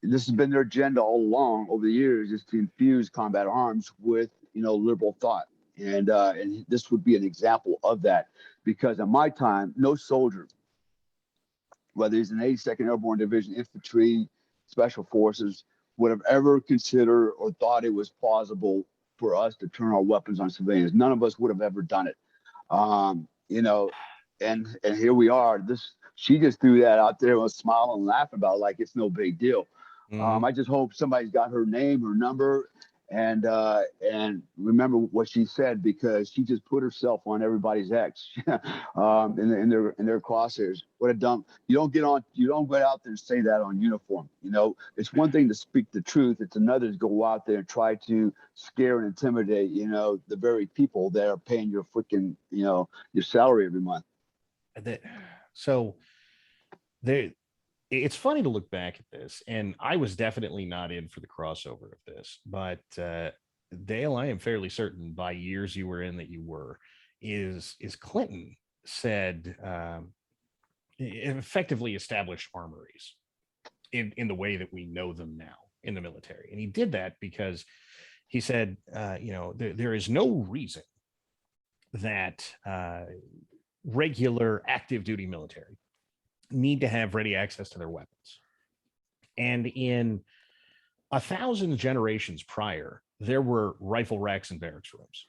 this has been their agenda all along over the years, is to infuse combat arms with, liberal thought. And this would be an example of that, because in my time, no soldier, whether he's in 82nd Airborne Division Infantry, Special Forces, would have ever considered or thought it was plausible for us to turn our weapons on civilians. None of us would have ever done it. And here we are. She just threw that out there and was smiling and laughing about it like it's no big deal. I just hope somebody's got her name, her number, and remember what she said, because she just put herself on everybody's X in their crosshairs. What a dumb! You don't get out there and say that on uniform. It's one thing to speak the truth; it's another to go out there and try to scare and intimidate. The very people that are paying your freaking your salary every month. It's funny to look back at this, and I was definitely not in for the crossover of this, but Dale, I am fairly certain by years you were in that you were, is Clinton said effectively established armories in the way that we know them now in the military. And he did that because he said, there is no reason that regular active duty military need to have ready access to their weapons. And in 1,000 generations prior, there were rifle racks and barracks rooms,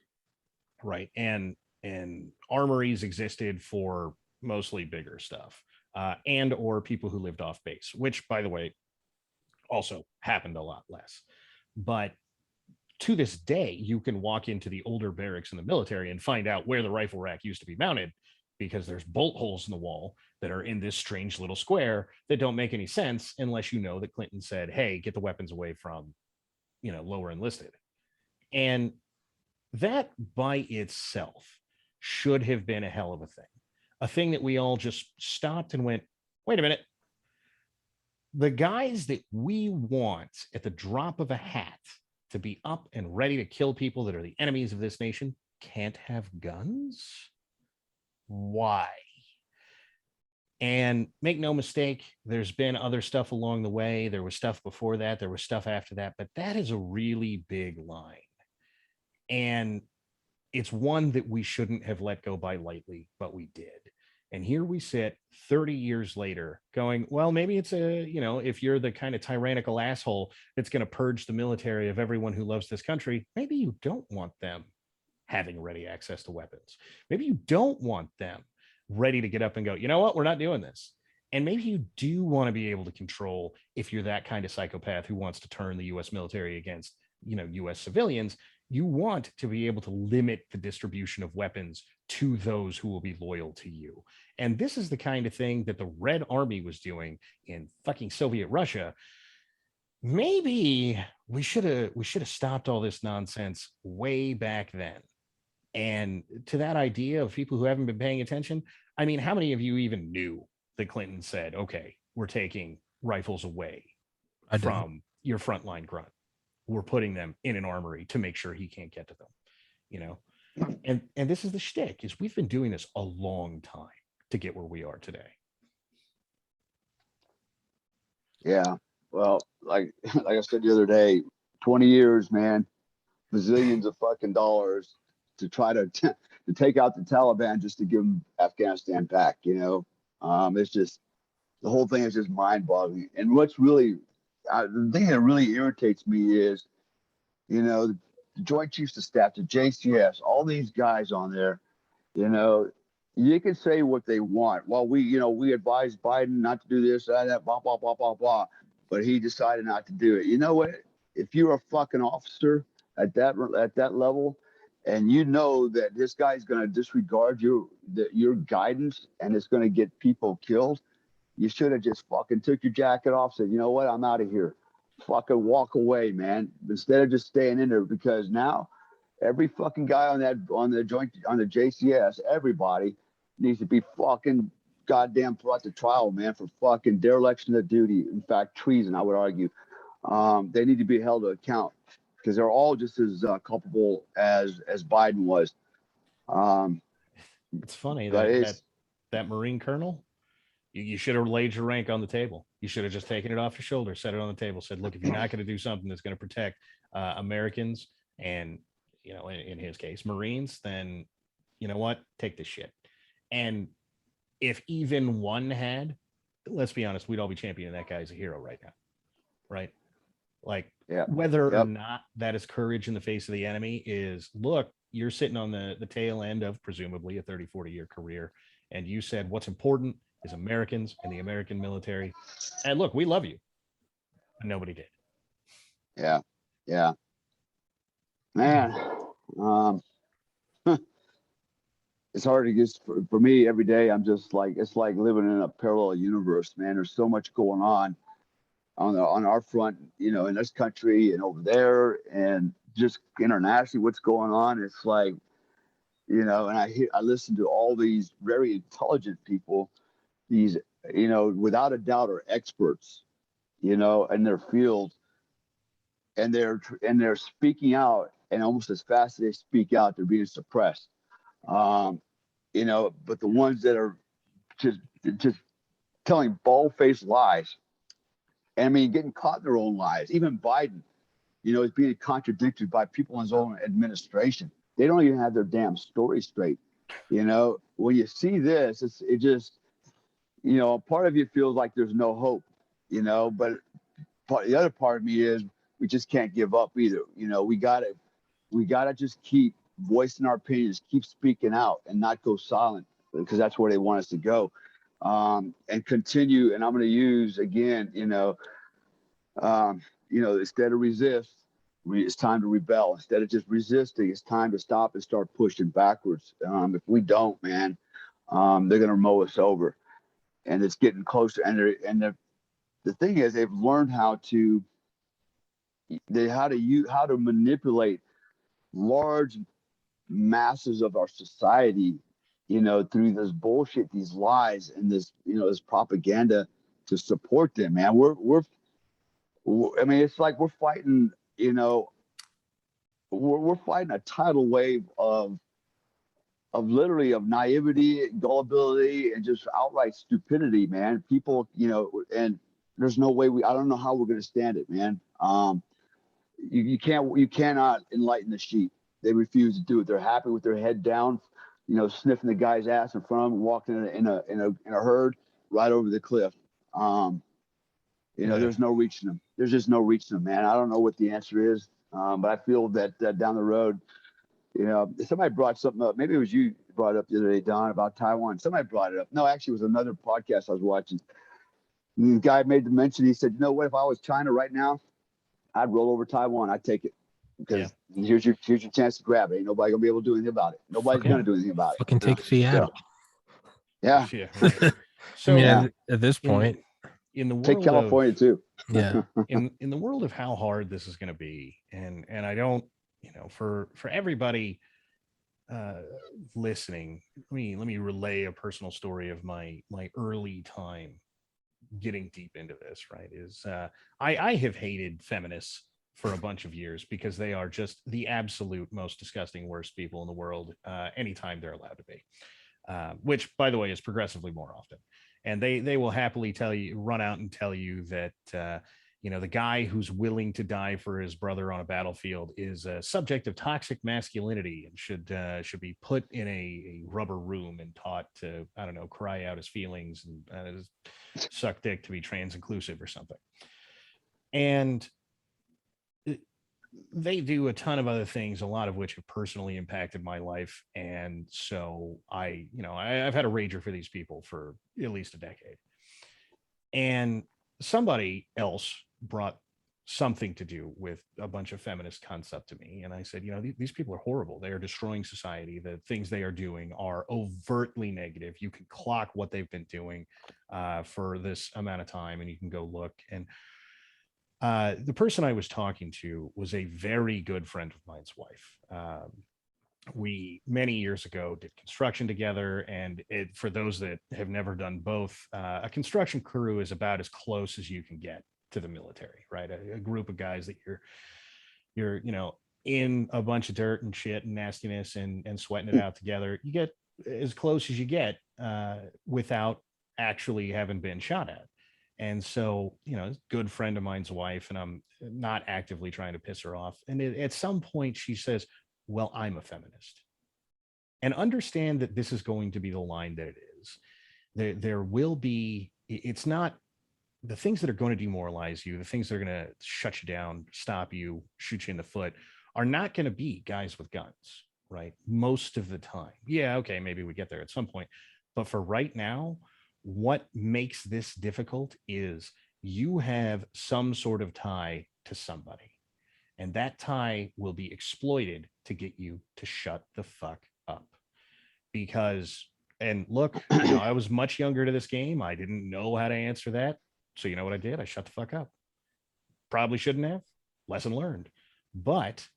right? And armories existed for mostly bigger stuff, and or people who lived off base, which, by the way, also happened a lot less. But to this day, you can walk into the older barracks in the military and find out where the rifle rack used to be mounted, because there's bolt holes in the wall that are in this strange little square that don't make any sense unless you know that Clinton said, hey, get the weapons away from, lower enlisted. And that by itself should have been a hell of a thing that we all just stopped and went, wait a minute. The guys that we want at the drop of a hat to be up and ready to kill people that are the enemies of this nation can't have guns? Why? And make no mistake, there's been other stuff along the way. There was stuff before that. There was stuff after that. But that is a really big line. And it's one that we shouldn't have let go by lightly, but we did. And here we sit 30 years later going, well, maybe it's if you're the kind of tyrannical asshole that's going to purge the military of everyone who loves this country, maybe you don't want them having ready access to weapons. Maybe you don't want them ready to get up and go, you know what, we're not doing this. And maybe you do want to be able to control, if you're that kind of psychopath who wants to turn the U.S. military against, U.S. civilians, you want to be able to limit the distribution of weapons to those who will be loyal to you. And this is the kind of thing that the Red Army was doing in fucking Soviet Russia. Maybe we should have stopped all this nonsense way back then. And to that idea of people who haven't been paying attention, I mean, how many of you even knew that Clinton said, okay, we're taking rifles away from your frontline grunt. We're putting them in an armory to make sure he can't get to them, And this is the shtick, is we've been doing this a long time to get where we are today. Yeah. Well, like I said the other day, 20 years, man, bazillions of fucking dollars to try to take out the Taliban just to give them Afghanistan back. It's just, the whole thing is just mind-boggling. And what's really the thing that really irritates me is, the Joint Chiefs of Staff, the JCS, all these guys on there, you can say what they want. Well, we advise Biden not to do this, that, blah, blah, blah, blah, blah. but he decided not to do it. You know what? If you're a fucking officer at that level, and you know that this guy's going to disregard your guidance and it's going to get people killed, you should have just fucking took your jacket off, said, you know what, I'm out of here. Fucking walk away, man. Instead of just staying in there, because now every fucking guy on the JCS, everybody needs to be fucking goddamn brought to trial, man, for fucking dereliction of duty. In fact, treason, I would argue. They need to be held to account because they're all just as culpable as Biden was. It's funny that Marine colonel, you should have laid your rank on the table. You should have just taken it off your shoulder, set it on the table, said, look, if you're not going to do something that's going to protect Americans and, you know, in his case, Marines, then you know what, take this shit. And if even one had, let's be honest, we'd all be championing that guy as a hero right now. Right. Like, whether or not that is courage in the face of the enemy is, look, you're sitting on the tail end of presumably a 30, 40-year career. And you said what's important is Americans and the American military. And look, we love you. But nobody did. Yeah. Yeah. Man. It's hard to get for me every day. I'm just like, it's like living in a parallel universe, man. There's so much going on our front, you know, in this country and over there, and just internationally, what's going on. It's like, you know, and I listen to all these very intelligent people, these, you know, without a doubt are experts, you know, in their field, and they're speaking out, and almost as fast as they speak out, they're being suppressed. You know, but the ones that are just telling bald-faced lies, and I mean, getting caught in their own lies. Even Biden, you know, is being contradicted by people in his own administration. They don't even have their damn story straight. You know, when you see this, it just, you know, part of you feels like there's no hope, you know, but the other part of me is we just can't give up either. You know, we gotta just keep voicing our opinions, keep speaking out, and not go silent, because that's where they want us to go. And continue. And I'm going to use again, instead of resist, it's time to rebel. Instead of just resisting, it's time to stop and start pushing backwards. If we don't, man, they're going to mow us over, and it's getting closer. And the thing is, they've learned how to manipulate large masses of our society, you know, through this bullshit, these lies, and this, you know, this propaganda to support them, man. I mean, it's like we're fighting, you know, we're fighting a tidal wave of literally of naivety, gullibility, and just outright stupidity, man. People, you know, and there's no way I don't know how we're going to stand it, man. You cannot enlighten the sheep. They refuse to do it. They're happy with their head down, you know, sniffing the guy's ass in front of them, walking in a herd right over the cliff. There's no reaching them. There's just no reaching them, man. I don't know what the answer is, but I feel that down the road, you know, somebody brought something up. Maybe it was you brought it up the other day, Don, about Taiwan. Somebody brought it up. No, actually, it was another podcast I was watching. And the guy made the mention. He said, you know what? If I was China right now, I'd roll over Taiwan. I'd take it. Because here's your chance to grab it. Ain't nobody gonna be able to do anything about it. Nobody's gonna do anything about it. Fucking take Seattle. Yeah. Right. So I mean, at this point, in the world, take California too. Yeah. in the world of how hard this is going to be, and I don't, you know, for everybody listening, let me relay a personal story of my early time getting deep into this. Right, is I have hated feminists for a bunch of years because they are just the absolute most disgusting, worst people in the world anytime they're allowed to be, which, by the way, is progressively more often. And they will happily run out and tell you that, the guy who's willing to die for his brother on a battlefield is a subject of toxic masculinity and should be put in a rubber room and taught to, I don't know, cry out his feelings and suck dick to be trans inclusive or something. And they do a ton of other things, a lot of which have personally impacted my life. And so I've had a rager for these people for at least a decade. And somebody else brought something to do with a bunch of feminist concept to me. And I said, these people are horrible. They are destroying society. The things they are doing are overtly negative. You can clock what they've been doing for this amount of time, and you can go look. And the person I was talking to was a very good friend of mine's wife. We many years ago did construction together, and for those that have never done both, a construction crew is about as close as you can get to the military, right? A group of guys that you're in a bunch of dirt and shit and nastiness and sweating it out together. You get as close as you get without actually having been shot at. And so, a good friend of mine's wife, and I'm not actively trying to piss her off. And at some point she says, well, I'm a feminist. And understand that this is going to be the line that it is. There will be, it's not the things that are going to demoralize you, the things that are going to shut you down, stop you, shoot you in the foot, are not going to be guys with guns, right? Most of the time. Yeah, okay, maybe we get there at some point. But for right now, what makes this difficult is you have some sort of tie to somebody. And that tie will be exploited to get you to shut the fuck up. Because, and look, I was much younger to this game. I didn't know how to answer that. So you know what I did? I shut the fuck up. Probably shouldn't have. Lesson learned. But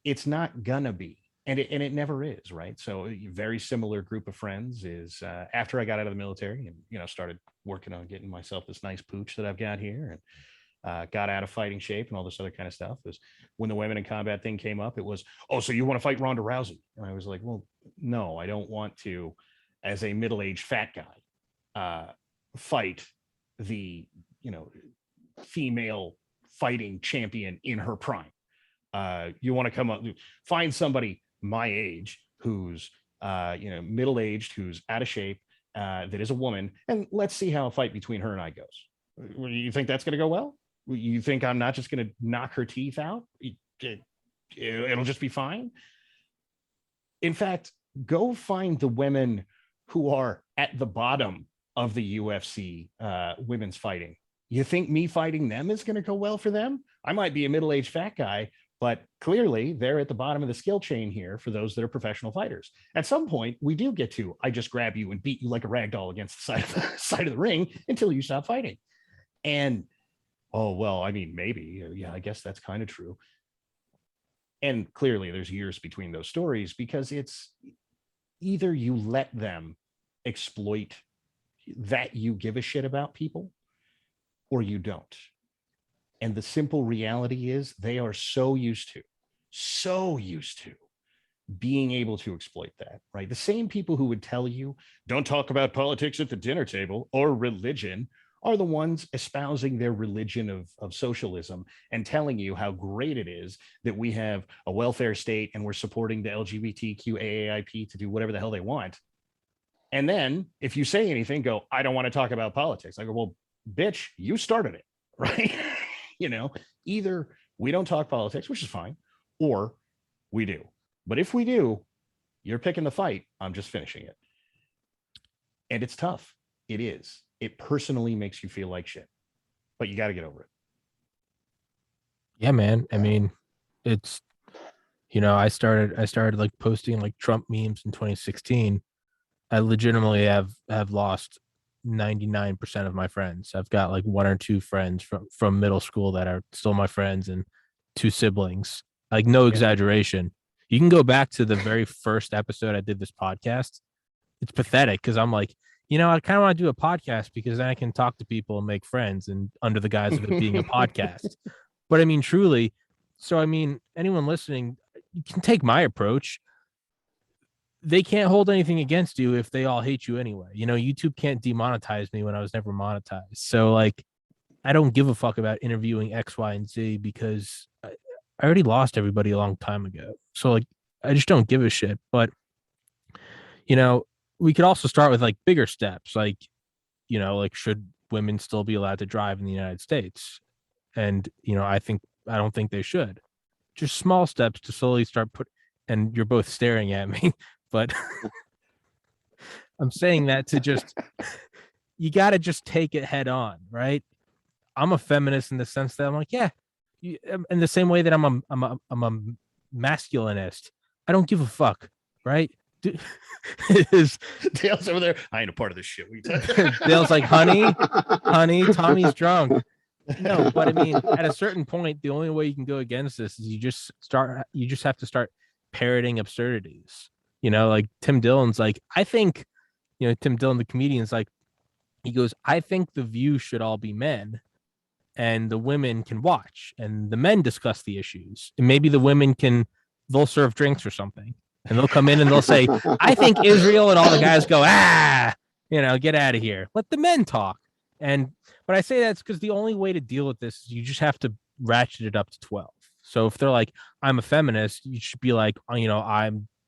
it's not gonna be. And it never is, right? So a very similar group of friends is after I got out of the military and, started working on getting myself this nice pooch that I've got here, and got out of fighting shape and all this other kind of stuff, was when the women in combat thing came up. It was, oh, so you want to fight Ronda Rousey? And I was like, well, no, I don't want to, as a middle-aged fat guy, fight the, female fighting champion in her prime. You want to come up, find somebody my age who's, middle-aged, who's out of shape, that is a woman, and let's see how a fight between her and I goes. You think that's going to go well? You think I'm not just going to knock her teeth out? It'll just be fine. In fact, go find the women who are at the bottom of the UFC women's fighting. You think me fighting them is going to go well for them? I might be a middle-aged fat guy, but clearly they're at the bottom of the skill chain here for those that are professional fighters. At some point, we do get to, I just grab you and beat you like a rag doll against the side of the ring until you stop fighting. And, oh, well, I mean, maybe, yeah, I guess that's kind of true. And clearly there's years between those stories, because it's either you let them exploit that you give a shit about people, or you don't. And the simple reality is they are so used to being able to exploit that, right? The same people who would tell you, don't talk about politics at the dinner table or religion, are the ones espousing their religion of socialism and telling you how great it is that we have a welfare state and we're supporting the LGBTQ AAIP to do whatever the hell they want. And then if you say anything, go, I don't want to talk about politics. I go, well, bitch, you started it, right? Either we don't talk politics, which is fine, or we do. But if we do, you're picking the fight. I'm just finishing it. And it's tough. It is. It personally makes you feel like shit, but you got to get over it. Yeah, man. I mean, it's, I started like posting like Trump memes in 2016. I legitimately have lost 99% of my friends. I've got like one or two friends from middle school that are still my friends, and two siblings. Like, no exaggeration. You can go back to the very first episode I did this podcast. It's pathetic because I'm like, I kind of want to do a podcast because then I can talk to people and make friends, and under the guise of it being a podcast. But I mean, truly. So, I mean, anyone listening, you can take my approach. They can't hold anything against you if they all hate you anyway. YouTube can't demonetize me when I was never monetized. So, like, I don't give a fuck about interviewing X, Y, and Z because I already lost everybody a long time ago. So, like, I just don't give a shit. But, we could also start with like bigger steps, like, like, should women still be allowed to drive in the United States? And, I don't think they should. Just small steps to slowly start and you're both staring at me, but I'm saying that to just, you got to just take it head on, right? I'm a feminist in the sense that I'm like, yeah, in the same way that I'm a masculinist. I don't give a fuck, right? Is Dale's over there. I ain't a part of this shit. What are you talking- Dale's like, honey, Tommy's drunk. No, but I mean, at a certain point, the only way you can go against this is you just have to start parroting absurdities. You know, like Tim Dillon's like, I think, Tim Dillon, the comedian's like, he goes, I think the View should all be men and the women can watch and the men discuss the issues. And maybe the women they'll serve drinks or something. And they'll come in and they'll say, I think Israel, and all the guys go, get out of here. Let the men talk. But I say that's because the only way to deal with this is you just have to ratchet it up to 12. So if they're like, I'm a feminist, you should be like, I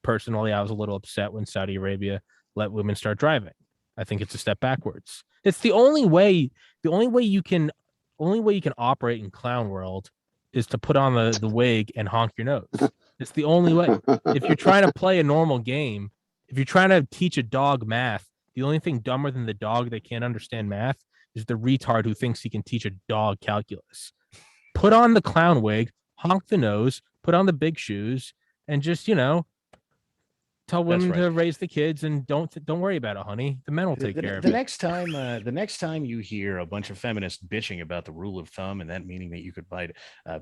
was a little upset when Saudi Arabia let women start driving. I think it's a step backwards. It's the only way you can operate in clown world is to put on the wig and honk your nose. It's the only way. If you're trying to play a normal game, if you're trying to teach a dog math, the only thing dumber than the dog that can't understand math is the retard who thinks he can teach a dog calculus. Put on the clown wig, honk the nose, put on the big shoes, and just, tell women to raise the kids and don't worry about it, honey. The men will take care of it. The next time you hear a bunch of feminists bitching about the rule of thumb, and that meaning that you could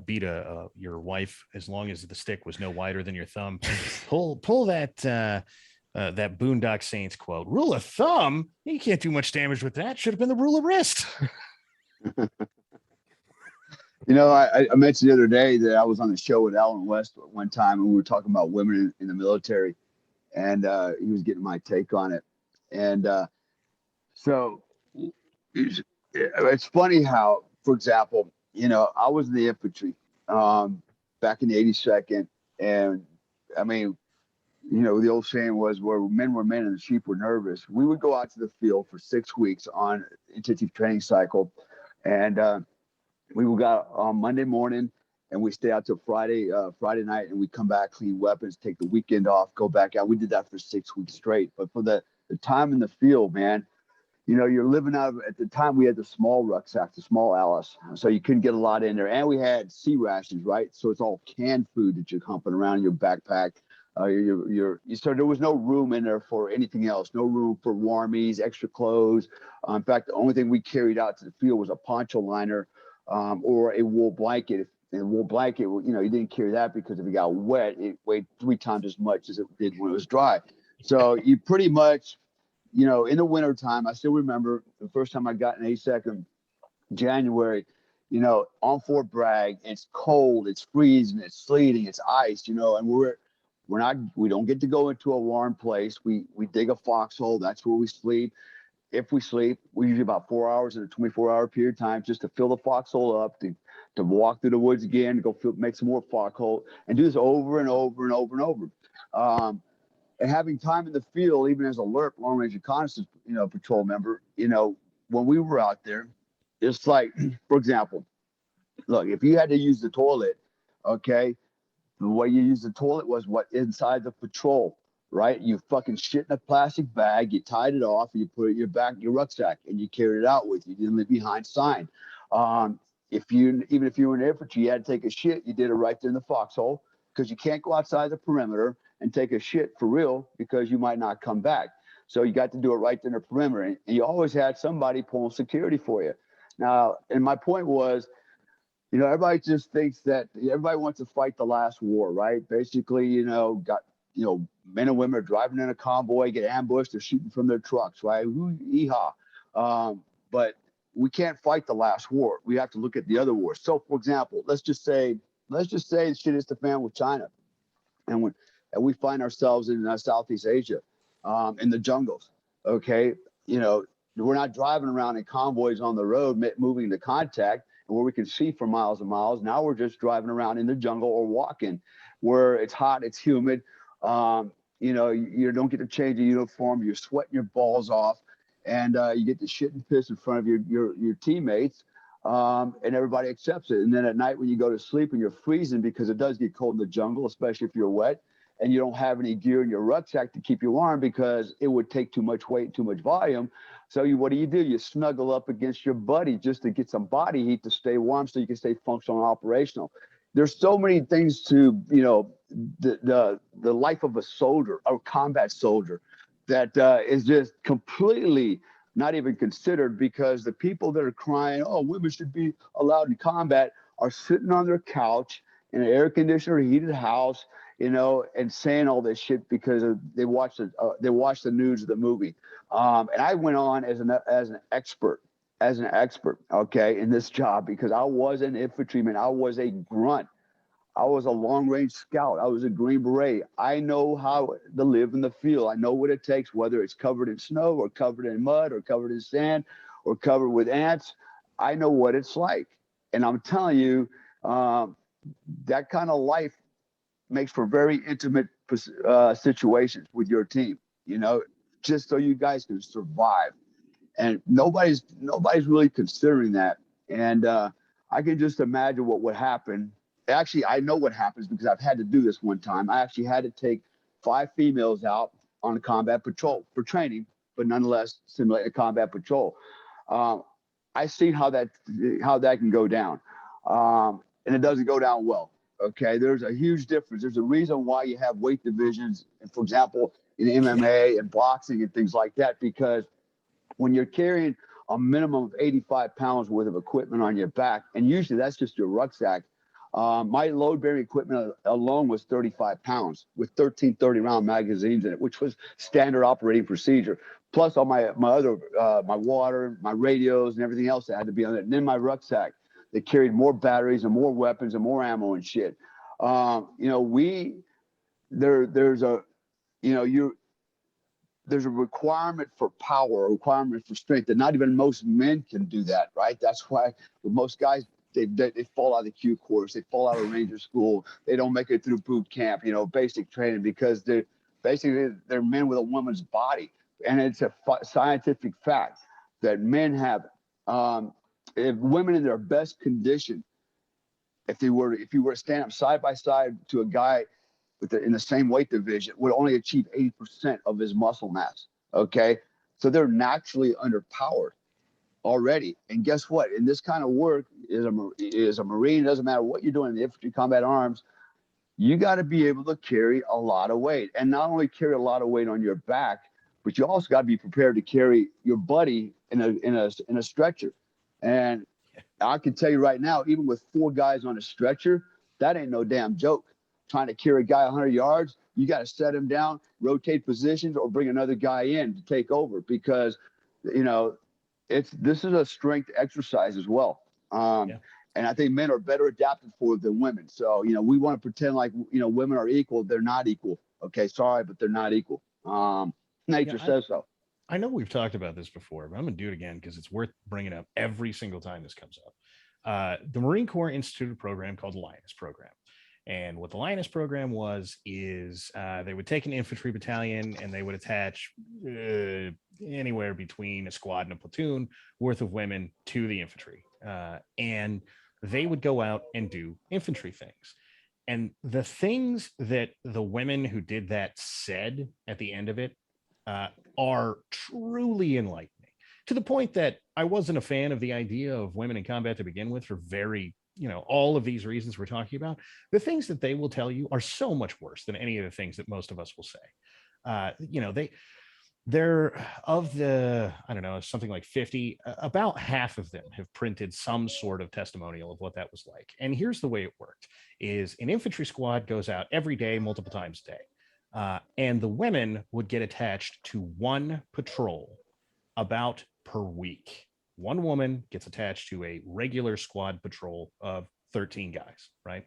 beat your wife as long as the stick was no wider than your thumb, pull that Boondock Saints quote. Rule of thumb? You can't do much damage with that. Should have been the rule of wrist. I mentioned the other day that I was on the show with Alan West one time, and we were talking about women in the military. And he was getting my take on it. And so it's funny how, for example, I was in the infantry back in the 82nd. And I mean, the old saying was where men were men and the sheep were nervous. We would go out to the field for 6 weeks on intensive training cycle. And we would go on Monday morning, and we stay out till Friday night, and we come back, clean weapons, take the weekend off, go back out. We did that for 6 weeks straight. But for the time in the field, man, you're living out of, at the time we had the small rucksack, the small Alice. So you couldn't get a lot in there. And we had sea rations, right? So it's all canned food that you're humping around in your backpack. So there was no room in there for anything else, no room for warmies, extra clothes. In fact, the only thing we carried out to the field was a poncho liner or a wool blanket. And a wool blanket, you didn't carry that because if it got wet, it weighed 3 times as much as it did when it was dry. So you pretty much, in the wintertime, I still remember the first time I got in A2nd, January, on Fort Bragg, it's cold, it's freezing, it's sleeting, it's ice, and we don't get to go into a warm place. We dig a foxhole. That's where we sleep. If we sleep, we usually about 4 hours in a 24-hour period of time just to fill the foxhole up, to walk through the woods again, to go make some more foxhole, and do this over and over and over and over. And having time in the field, even as a LRP, long range reconnaissance, patrol member, when we were out there, it's like, for example, look, if you had to use the toilet, okay, the way you use the toilet was inside the patrol, right? You fucking shit in a plastic bag, you tied it off, and you put it in your rucksack, and you carried it out with you. You didn't leave behind sign. Even if you were in infantry, you had to take a shit, you did it right there in the foxhole, because you can't go outside the perimeter and take a shit for real because you might not come back. So you got to do it right there in the perimeter, and you always had somebody pulling security for you. Now, and my point was, everybody just thinks that everybody wants to fight the last war, right? Basically, got, men and women are driving in a convoy, get ambushed, they're shooting from their trucks, right? Yeehaw. But we can't fight the last war. We have to look at the other wars. So, for example, let's just say shit is the fan with China, and we find ourselves in Southeast Asia, in the jungles. Okay, we're not driving around in convoys on the road, moving to contact, where we can see for miles and miles. Now we're just driving around in the jungle or walking, where it's hot, it's humid. You don't get to change the uniform. You're sweating your balls off, and you get to shit and piss in front of your teammates, and everybody accepts it. And then at night when you go to sleep and you're freezing because it does get cold in the jungle, especially if you're wet, and you don't have any gear in your rucksack to keep you warm because it would take too much weight, too much volume. So what do? You snuggle up against your buddy just to get some body heat to stay warm so you can stay functional and operational. There's so many things to, the life of a soldier, a combat soldier, that is just completely not even considered, because the people that are crying, oh, women should be allowed in combat, are sitting on their couch in an air conditioner, heated house, and saying all this shit because they watched the news of the movie. And I went on as an expert, okay, in this job, because I was an infantryman. I was a grunt. I was a long-range scout. I was a Green Beret. I know how to live in the field. I know what it takes, whether it's covered in snow or covered in mud or covered in sand or covered with ants. I know what it's like. And I'm telling you, that kind of life makes for very intimate situations with your team, just so you guys can survive. And nobody's really considering that. And I can just imagine what would happen. Actually, I know what happens because I've had to do this one time. I actually had to take 5 females out on a combat patrol for training, but nonetheless simulate a combat patrol. I see how that can go down, and it doesn't go down well. Okay, there's a huge difference. There's a reason why you have weight divisions, and for example, in MMA and boxing and things like that, because when you're carrying a minimum of 85 pounds worth of equipment on your back, and usually that's just your rucksack. My load-bearing equipment alone was 35 pounds with 13 30-round magazines in it, which was standard operating procedure. Plus all my other, my water, my radios, and everything else that had to be on it. And then my rucksack that carried more batteries and more weapons and more ammo and shit. There's a requirement for power, a requirement for strength that not even most men can do that, right? That's why with most guys, they fall out of the Q course, they fall out of Ranger school, they don't make it through boot camp, basic training, because they're men with a woman's body. And it's a scientific fact that men have, if women in their best condition, if you were to stand up side by side to a guy in the same weight division, would only achieve 80% of his muscle mass. Okay, so they're naturally underpowered already. And guess what? In this kind of work, as a Marine, it doesn't matter what you're doing in the infantry combat arms, you got to be able to carry a lot of weight, and not only carry a lot of weight on your back, but you also got to be prepared to carry your buddy in a stretcher. And I can tell you right now, even with 4 guys on a stretcher, that ain't no damn joke. Trying to carry a guy 100 yards, you got to set him down, rotate positions, or bring another guy in to take over, because this is a strength exercise as well. And I think men are better adapted for it than women. So we want to pretend like women are equal. They're not equal. Okay, sorry, but they're not equal. Nature says so. I know we've talked about this before, but I'm gonna do it again because it's worth bringing up every single time this comes up. The Marine Corps instituted a program called the Lioness Program. And what the Lioness Program is they would take an infantry battalion and they would attach anywhere between a squad and a platoon worth of women to the infantry. And they would go out and do infantry things. And the things that the women who did that said at the end of it are truly enlightening, to the point that I wasn't a fan of the idea of women in combat to begin with for very, all of these reasons we're talking about. The things that they will tell you are so much worse than any of the things that most of us will say. They're of the, I don't know, something like 50, about half of them have printed some sort of testimonial of what that was like. And here's the way it worked: is an infantry squad goes out every day, multiple times a day. And the women would get attached to one patrol about per week. One woman gets attached to a regular squad patrol of 13 guys, right?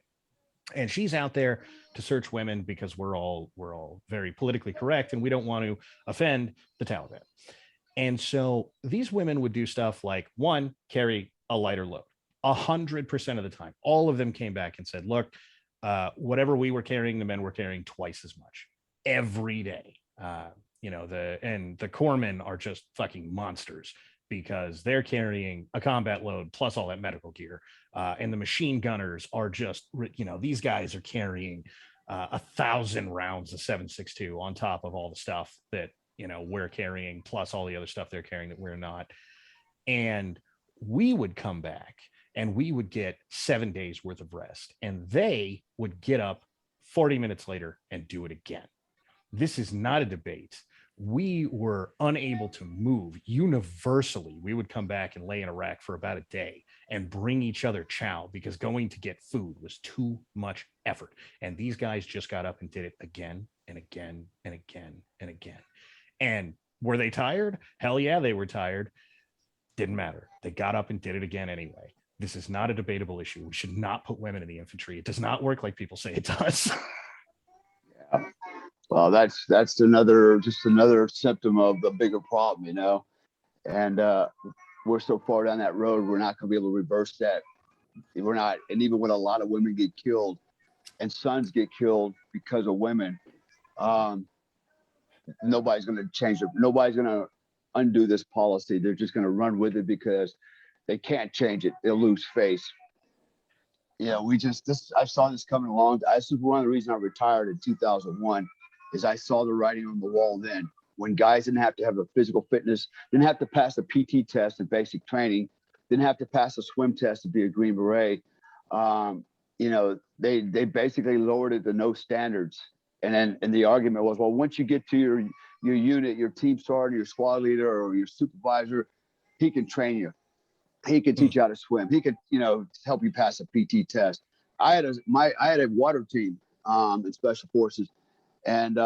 And she's out there to search women because we're all very politically correct and we don't want to offend the Taliban. And so these women would do stuff like, one, carry a lighter load 100% of the time. All of them came back and said, look, whatever we were carrying, the men were carrying twice as much every day. The corpsmen are just fucking monsters because they're carrying a combat load plus all that medical gear. And the machine gunners are just, these guys are carrying 1,000 rounds of 7.62 on top of all the stuff that, we're carrying, plus all the other stuff they're carrying that we're not. And we would come back and we would get 7 days worth of rest, and they would get up 40 minutes later and do it again. This is not a debate. We were unable to move universally. We would come back and lay in a rack for about a day and bring each other chow because going to get food was too much effort. And these guys just got up and did it again and again and again and again. And were they tired? Hell yeah, they were tired. Didn't matter. They got up and did it again anyway. This is not a debatable issue. We should not put women in the infantry. It does not work like people say it does. Yeah. Well, that's another symptom of the bigger problem, and we're so far down that road, we're not going to be able to reverse that. We're not, and even when a lot of women get killed and sons get killed because of women, nobody's going to change it. Nobody's going to undo this policy. They're just going to run with it because they can't change it. They'll lose face. I saw this coming along. This is one of the reasons I retired in 2001. Is I saw the writing on the wall then. When guys didn't have to have a physical fitness, didn't have to pass a PT test in basic training, didn't have to pass a swim test to be a Green Beret. They basically lowered it to no standards. And the argument was, well, once you get to your unit, your team sergeant, your squad leader, or your supervisor, he can train you. He can teach you how to swim. He can, help you pass a PT test. I had a water team in Special Forces. And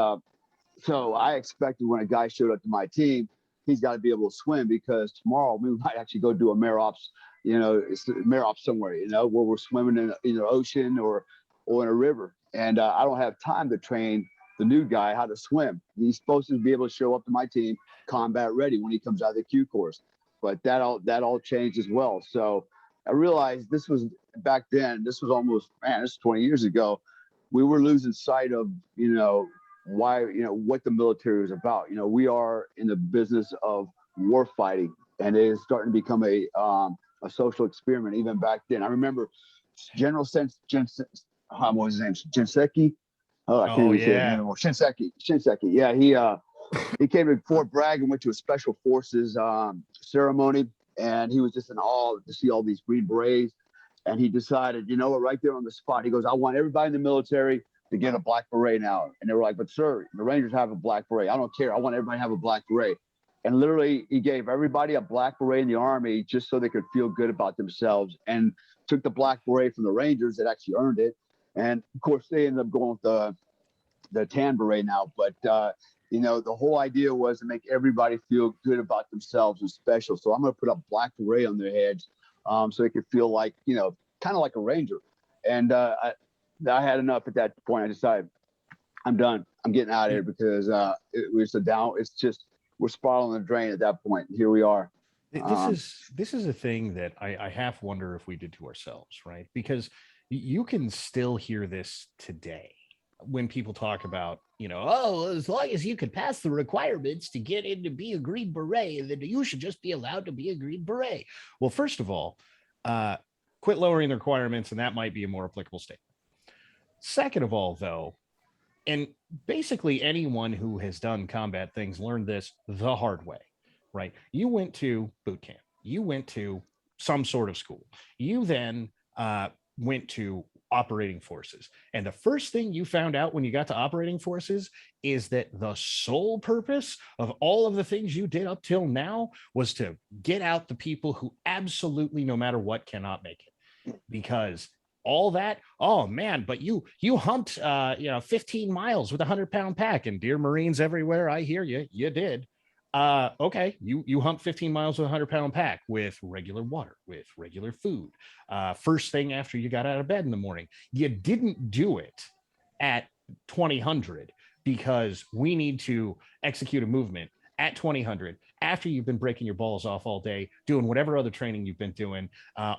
so I expected when a guy showed up to my team, he's got to be able to swim, because tomorrow we might actually go do a mare ops, somewhere, where we're swimming in the ocean or in a river. And I don't have time to train the new guy how to swim. He's supposed to be able to show up to my team combat ready when he comes out of the Q course. But that all changed as well. So I realized this was back then. This was this is 20 years ago. We were losing sight of, why, what the military is about. We are in the business of war fighting, and it is starting to become a social experiment even back then. I remember General what was his name? Shinseki. Oh, I can't even say it anymore. Shinseki. Yeah, he came to Fort Bragg and went to a Special Forces ceremony, and he was just in awe to see all these Green Berets. And he decided, right there on the spot, he goes, I want everybody in the military to get a black beret now. And they were like, but sir, the Rangers have a black beret. I don't care. I want everybody to have a black beret. And literally, he gave everybody a black beret in the Army just so they could feel good about themselves, and took the black beret from the Rangers that actually earned it. And of course, they ended up going with the tan beret now. But, the whole idea was to make everybody feel good about themselves and special. So I'm going to put a black beret on their heads, so they could feel like, kind of like a Ranger. And I had enough at that point. I decided I'm done. I'm getting out of here, because we're spiraling the drain at that point. Here we are. This is a thing that I half wonder if we did to ourselves, right? Because you can still hear this today when people talk about, as long as you could pass the requirements to get in to be a Green Beret, then you should just be allowed to be a Green Beret. Well, first of all, quit lowering the requirements, and that might be a more applicable statement. Second of all, though, and basically anyone who has done combat things learned this the hard way, right? You went to boot camp. You went to some sort of school. You then went to operating forces. And the first thing you found out when you got to operating forces is that the sole purpose of all of the things you did up till now was to get out the people who absolutely, no matter what, cannot make it. Because all that, oh man, but you humped 15 miles with a 100-pound pack, and dear Marines everywhere, I hear you did. Okay, you humped 15 miles with a 100-pound pack with regular water, with regular food, first thing after you got out of bed in the morning. You didn't do it at 2000 because we need to execute a movement at 2000 after you've been breaking your balls off all day, doing whatever other training you've been doing,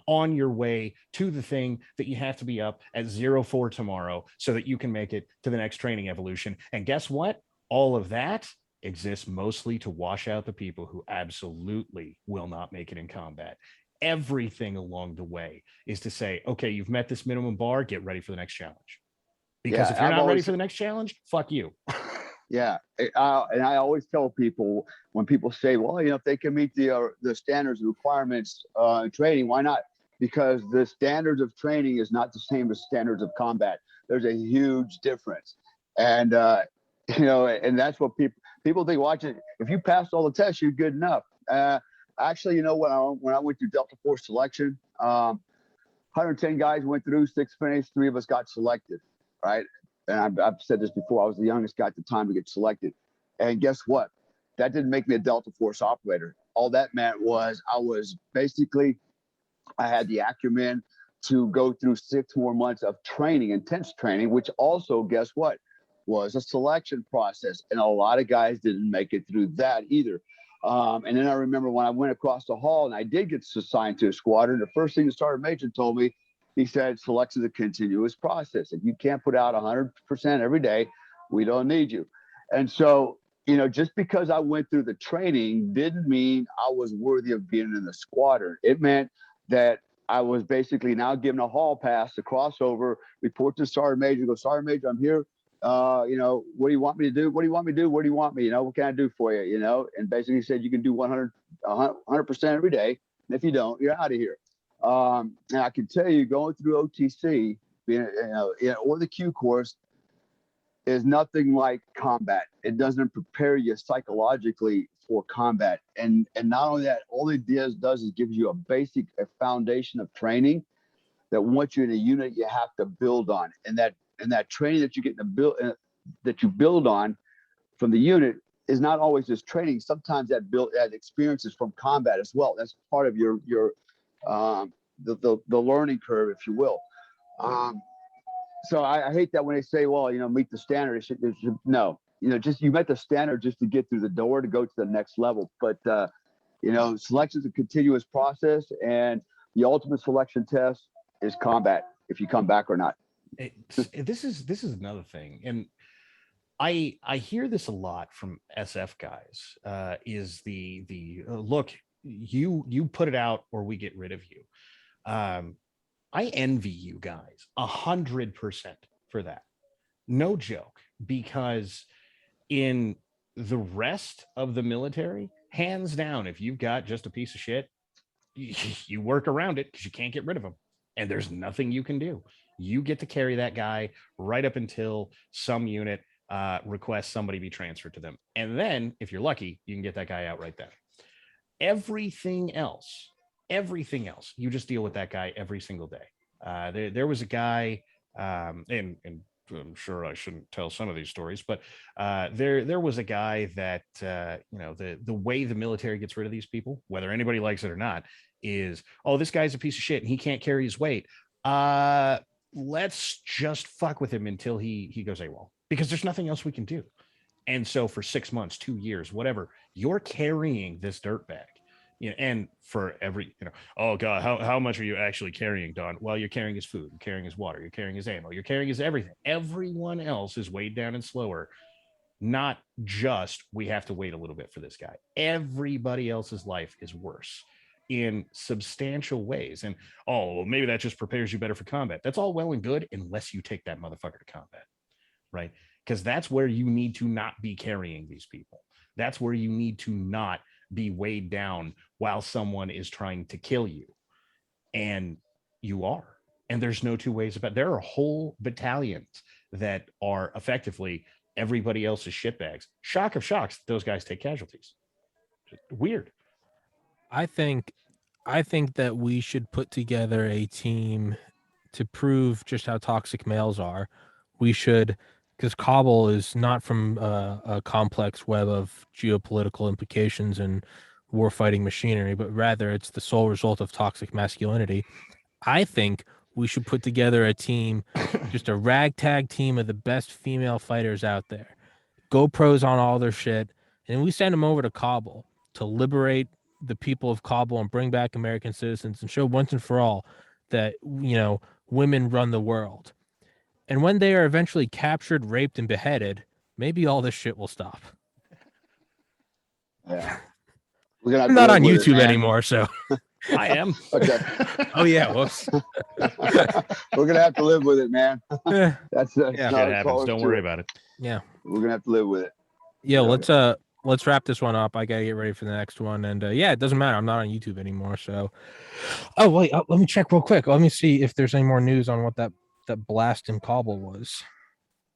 on your way to the thing that you have to be up at 04 tomorrow so that you can make it to the next training evolution. And guess what? All of that exists mostly to wash out the people who absolutely will not make it in combat. Everything along the way is to say, okay, you've met this minimum bar, get ready for the next challenge. Because Yeah, if you're I've not ready always- for the next challenge, fuck you. Yeah, and I always tell people when people say, "Well, if they can meet the standards and requirements in training, why not?" Because the standards of training is not the same as standards of combat. There's a huge difference, and and that's what people think. Watch it. If you passed all the tests, you're good enough. Actually, when I went through Delta Force selection, 110 guys went through, 6 finished, 3 of us got selected, right? And I've said this before, I was the youngest guy at the time to get selected. And guess what? That didn't make me a Delta Force operator. All that meant was I had the acumen to go through 6 more months of training, intense training, which also, guess what, was a selection process. And a lot of guys didn't make it through that either. And then I remember when I went across the hall and I did get assigned to a squadron, the first thing the sergeant major told me, he said, selection is a continuous process. If you can't put out 100% every day, we don't need you. And so, just because I went through the training didn't mean I was worthy of being in the squadron. It meant that I was basically now given a hall pass to cross over, report to the sergeant major, go, Sergeant Major, I'm here. What do you want me to do? What do you want me to do? Where do you want me? What can I do for you? And basically he said, you can do 100% every day. And if you don't, you're out of here. And I can tell you, going through OTC, or the Q course, is nothing like combat. It doesn't prepare you psychologically for combat. And not only that, all it does is give you a foundation of training that once you're in a unit, you have to build on. And that training that you get that you build on from the unit is not always just training. Sometimes that experience is from combat as well. That's part of your the learning curve, if you will. So I hate that when they say, well, meet the standard. It should, no, just you met the standard just to get through the door to go to the next level. But selection is a continuous process, and the ultimate selection test is combat. If you come back or not. This is another thing, and I hear this a lot from SF guys. Is the look, you put it out or we get rid of you. I envy you guys 100% for that. No joke, because in the rest of the military, hands down, if you've got just a piece of shit, you work around it because you can't get rid of them. And there's nothing you can do. You get to carry that guy right up until some unit requests somebody be transferred to them. And then, if you're lucky, you can get that guy out right then. Everything else, you just deal with that guy every single day. There was a guy, and I'm sure I shouldn't tell some of these stories, but there was a guy that, the way the military gets rid of these people, whether anybody likes it or not, is, oh, this guy's a piece of shit and he can't carry his weight. Let's just fuck with him until he goes AWOL, because there's nothing else we can do. And so for 6 months, 2 years, whatever, you're carrying this dirtbag. And for every, oh God, how much are you actually carrying, Don? Well, you're carrying his food, you're carrying his water, you're carrying his ammo, you're carrying his everything. Everyone else is weighed down and slower. Not just, we have to wait a little bit for this guy. Everybody else's life is worse in substantial ways. And, oh, well, maybe that just prepares you better for combat. That's all well and good unless you take that motherfucker to combat, right? Because that's where you need to not be carrying these people. That's where you need to not be weighed down while someone is trying to kill you. And you are. And there's no two ways about it. There are whole battalions that are effectively everybody else's shitbags. Shock of shocks, those guys take casualties. Weird. I think that we should put together a team to prove just how toxic males are. We should, because Kabul is not from a complex web of geopolitical implications and warfighting machinery, but rather it's the sole result of toxic masculinity. I think we should put together a team, just a ragtag team of the best female fighters out there. GoPros on all their shit, and we send them over to Kabul to liberate the people of Kabul and bring back American citizens and show once and for all that, women run the world. And when they are eventually captured, raped, and beheaded, maybe all this shit will stop. Yeah. I'm not on YouTube anymore, so. I am. Okay. Oh yeah, whoops. We're gonna have to live with it, man. Yeah. That's Shit happens. Don't worry about it. Yeah. We're gonna have to live with it. Yeah, Okay. let's wrap this one up. I gotta get ready for the next one. And yeah, it doesn't matter. I'm not on YouTube anymore. So oh wait, let me check real quick. Let me see if there's any more news on what that blast in Kabul was.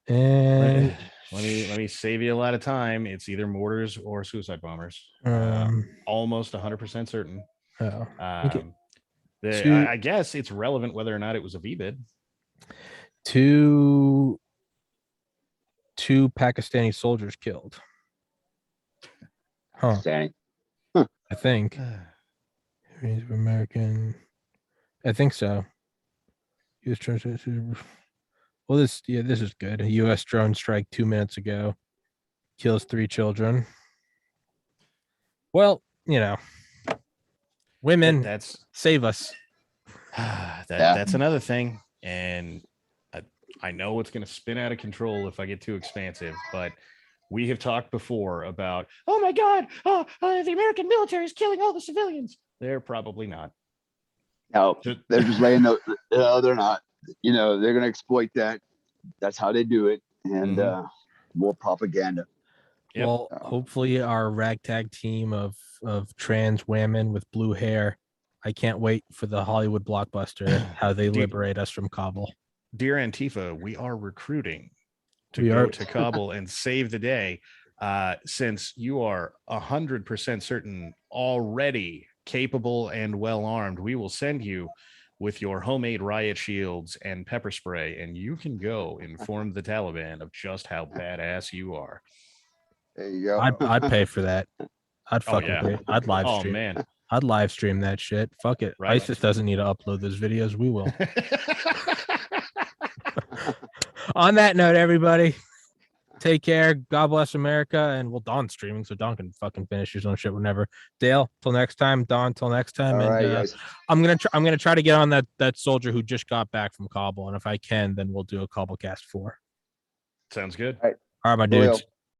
And let me save you a lot of time. It's either mortars or suicide bombers. Almost 100% certain. Oh, I guess it's relevant whether or not it was a VBID. Two Pakistani soldiers killed. Huh. I think. American. I think so. Well, this is good. A U.S. drone strike 2 minutes ago kills 3 children. Well, women, that's save us. That's another thing, and I know it's going to spin out of control if I get too expansive, but we have talked before about, oh my God, the American military is killing all the civilians. They're probably not. No, they're just laying no, they're not. They're going to exploit that. That's how they do it. And more propaganda. Yep. Well, hopefully our ragtag team of trans women with blue hair. I can't wait for the Hollywood blockbuster, how they liberate us from Kabul. Dear Antifa, we are recruiting to go to Kabul and save the day. Since you are 100% certain already capable and well armed, we will send you with your homemade riot shields and pepper spray, and you can go inform the Taliban of just how badass you are. There you go. I'd pay for that. I'd fucking pay. I'd live stream. Oh man, I'd live stream that shit. Fuck it. Right. ISIS doesn't need to upload those videos. We will. On that note, everybody, take care. God bless America. And Don's streaming, so Don can fucking finish his own shit whenever. Dale, till next time. Don, till next time. All and right, guys. I'm gonna try to get on that soldier who just got back from Kabul, and if I can, then we'll do a Kabul cast 4. Sounds good. All right, my dudes.